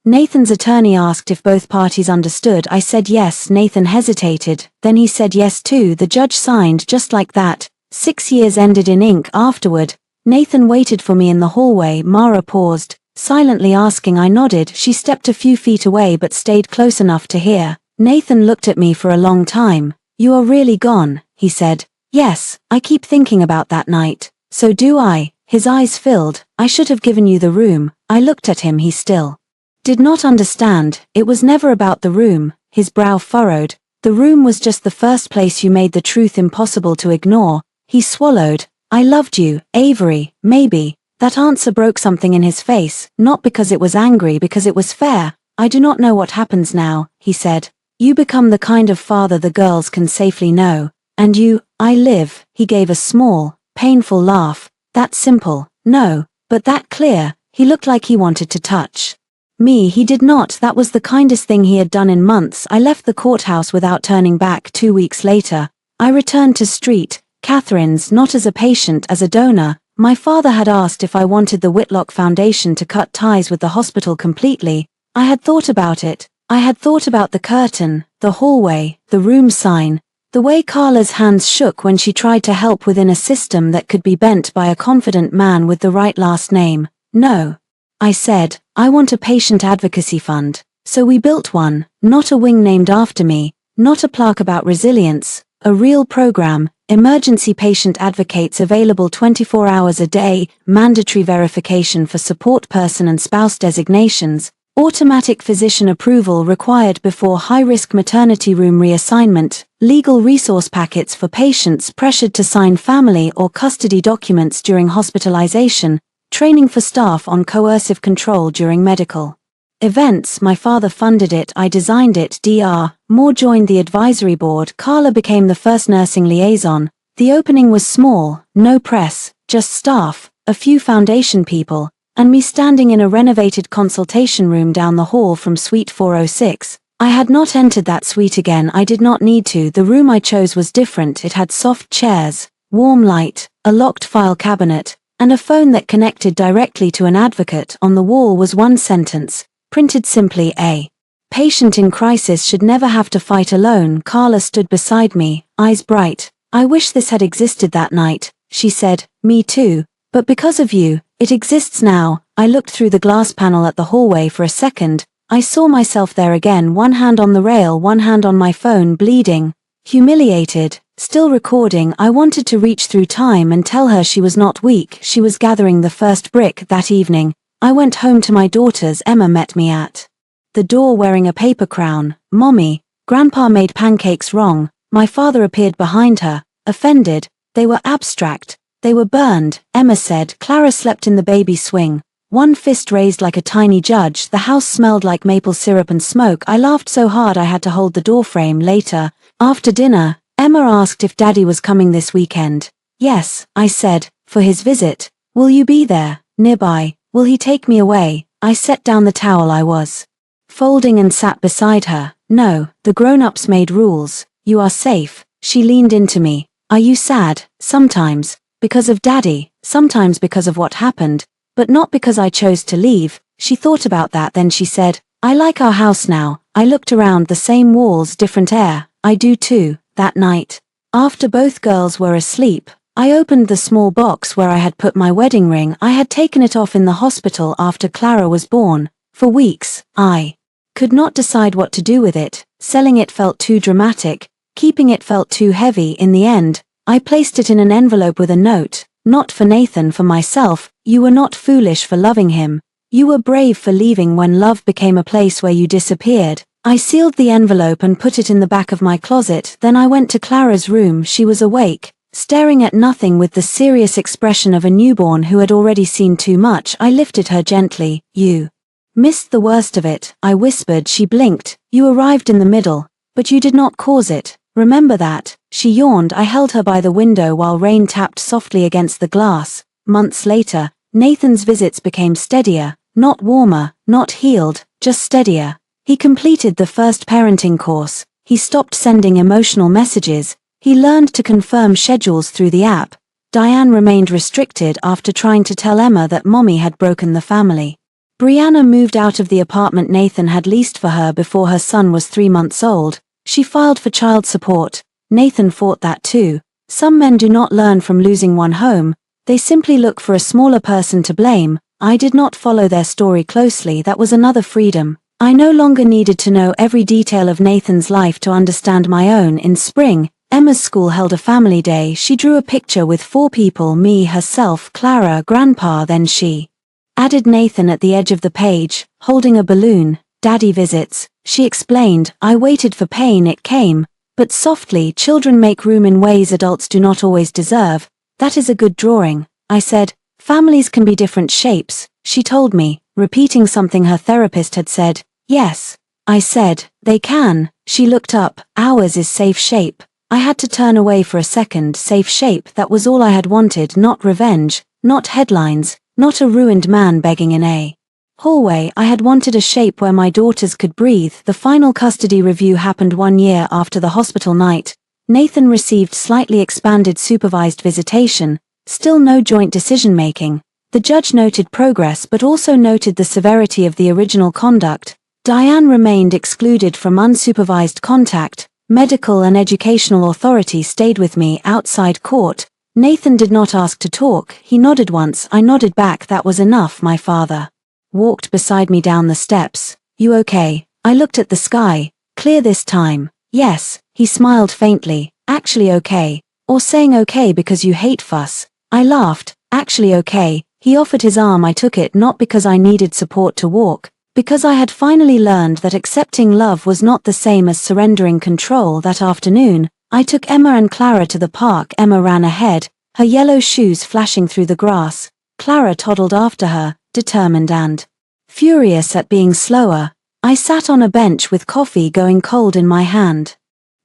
[SPEAKER 1] Nathan's attorney asked if both parties understood. I said yes. Nathan hesitated, then he said yes too. The judge signed just like that. 6 years ended in ink. Afterward, Nathan waited for me in the hallway. Mara paused, silently asking. I nodded. She stepped a few feet away but stayed close enough to hear. Nathan looked at me for a long time. You are really gone, he said. Yes, I keep thinking about that night. So do I. His eyes filled. I should have given you the room. I looked at him. He still did not understand. It was never about the room. His brow furrowed. The room was just the first place you made the truth impossible to ignore. He swallowed. I loved you, Avery, maybe. That answer broke something in his face, not because it was angry, because it was fair. I do not know what happens now, he said. You become the kind of father the girls can safely know. And you, I live. He gave a small, painful laugh. That simple, no, but that clear. He looked like he wanted to touch me. He did not. That was the kindest thing he had done in months. I left the courthouse without turning back. 2 weeks later, I returned to Street Catherine's, not as a patient, as a donor. My father had asked if I wanted the Whitlock Foundation to cut ties with the hospital completely. I had thought about it. I had thought about the curtain, the hallway, the room sign, the way Carla's hands shook when she tried to help within a system that could be bent by a confident man with the right last name. No. I said, I want a patient advocacy fund. So we built one, not a wing named after me, not a plaque about resilience, a real program. Emergency patient advocates available 24 hours a day, mandatory verification for support person and spouse designations, Automatic physician approval required before high-risk maternity room reassignment, legal resource packets for patients pressured to sign family or custody documents during hospitalization, training for staff on coercive control during medical events. My father funded it, I designed it. Dr. Moore joined the advisory board. Carla became the first nursing liaison. The opening was small, no press, just staff, a few foundation people, and me standing in a renovated consultation room down the hall from Suite 406. I had not entered that suite again. I did not need to. The room I chose was different. It had soft chairs, warm light, a locked file cabinet, and a phone that connected directly to an advocate. On the wall was one sentence, printed simply: a patient in crisis should never have to fight alone. Carla stood beside me, eyes bright. I wish this had existed that night, she said. Me too, but because of you, it exists now. I looked through the glass panel at the hallway for a second. I saw myself there again, one hand on the rail, one hand on my phone, bleeding, humiliated, still recording. I wanted to reach through time and tell her she was not weak. She was gathering the first brick that evening. I went home to my daughters. Emma met me at the door wearing a paper crown. Mommy, Grandpa made pancakes wrong. My father appeared behind her, offended. They were abstract. They were burned, Emma said. Clara slept in the baby swing, one fist raised like a tiny judge. The house smelled like maple syrup and smoke. I laughed so hard I had to hold the doorframe. Later, after dinner, Emma asked if Daddy was coming this weekend. Yes, I said, for his visit. Will you be there, nearby? Will he take me away? I set down the towel I was folding and sat beside her. No, the grown-ups made rules. You are safe. She leaned into me. Are you sad? Sometimes. Because of Daddy, sometimes because of what happened, but not because I chose to leave. She thought about that, then she said, I like our house now. I looked around, the same walls, different air. I do too. That night, after both girls were asleep, I opened the small box where I had put my wedding ring. I had taken it off in the hospital after Clara was born. For weeks, I could not decide what to do with it. Selling it felt too dramatic. Keeping it felt too heavy. In the end, I placed it in an envelope with a note, not for Nathan, for myself. You were not foolish for loving him. You were brave for leaving when love became a place where you disappeared. I sealed the envelope and put it in the back of my closet. Then I went to Clara's room. She was awake, staring at nothing with the serious expression of a newborn who had already seen too much. I lifted her gently. You missed the worst of it, I whispered. She blinked. You arrived in the middle, but you did not cause it. Remember that? She yawned. I held her by the window while rain tapped softly against the glass. Months later, Nathan's visits became steadier, not warmer, not healed, just steadier. He completed the first parenting course. He stopped sending emotional messages. He learned to confirm schedules through the app. Diane remained restricted after trying to tell Emma that Mommy had broken the family. Brianna moved out of the apartment Nathan had leased for her before her son was 3 months old. She filed for child support. Nathan fought that too. Some men do not learn from losing one home. They simply look for a smaller person to blame. I did not follow their story closely. That was another freedom. I no longer needed to know every detail of Nathan's life to understand my own. In spring, Emma's school held a family day. She drew a picture with 4 people: me, herself, Clara, Grandpa. Then she added Nathan at the edge of the page, holding a balloon. Daddy visits, she explained. I waited for pain. It came, but softly. Children make room in ways adults do not always deserve. That is a good drawing, I said. Families can be different shapes, she told me, repeating something her therapist had said. Yes, I said, they can. She looked up. Ours is safe shape. I had to turn away for a second. Safe shape, that was all I had wanted. Not revenge, not headlines, not a ruined man begging in a hallway. I had wanted a shape where my daughters could breathe. The final custody review happened 1 year after the hospital night. Nathan received slightly expanded supervised visitation, still no joint decision-making. The judge noted progress but also noted the severity of the original conduct. Diane remained excluded from unsupervised contact. Medical and educational authority stayed with me outside court. Nathan did not ask to talk. He nodded once. I nodded back. That was enough. My father walked beside me down the steps. You okay? I looked at the sky. Clear this time. Yes, he smiled faintly. Actually okay. Or saying okay because you hate fuss. I laughed. Actually okay. He offered his arm. I took it, not because I needed support to walk, Because I had finally learned that accepting love was not the same as surrendering control that afternoon, I took Emma and Clara to the park. Emma ran ahead, her yellow shoes flashing through the grass. Clara toddled after her, determined and furious at being slower. I sat on a bench with coffee going cold in my hand.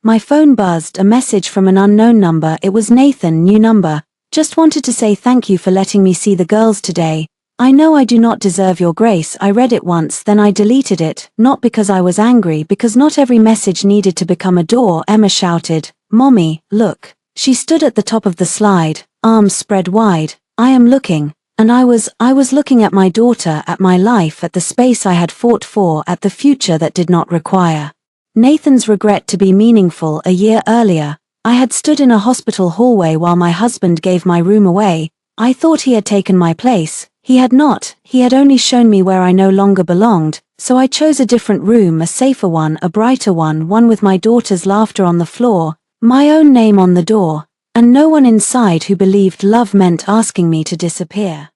[SPEAKER 1] My phone buzzed, a message from an unknown number. It was Nathan, new number. Just wanted to say thank you for letting me see the girls today. I know I do not deserve your grace. I read it once, then I deleted it, not because I was angry, because not every message needed to become a door. Emma shouted, "Mommy, look." She stood at the top of the slide, arms spread wide. I am looking. And I was looking at my daughter, at my life, at the space I had fought for, at the future that did not require Nathan's regret to be meaningful. A year earlier, I had stood in a hospital hallway while my husband gave my room away. I thought he had taken my place. He had not. He had only shown me where I no longer belonged, so I chose a different room, a safer one, a brighter one with my daughter's laughter on the floor, my own name on the door, and no one inside who believed love meant asking me to disappear.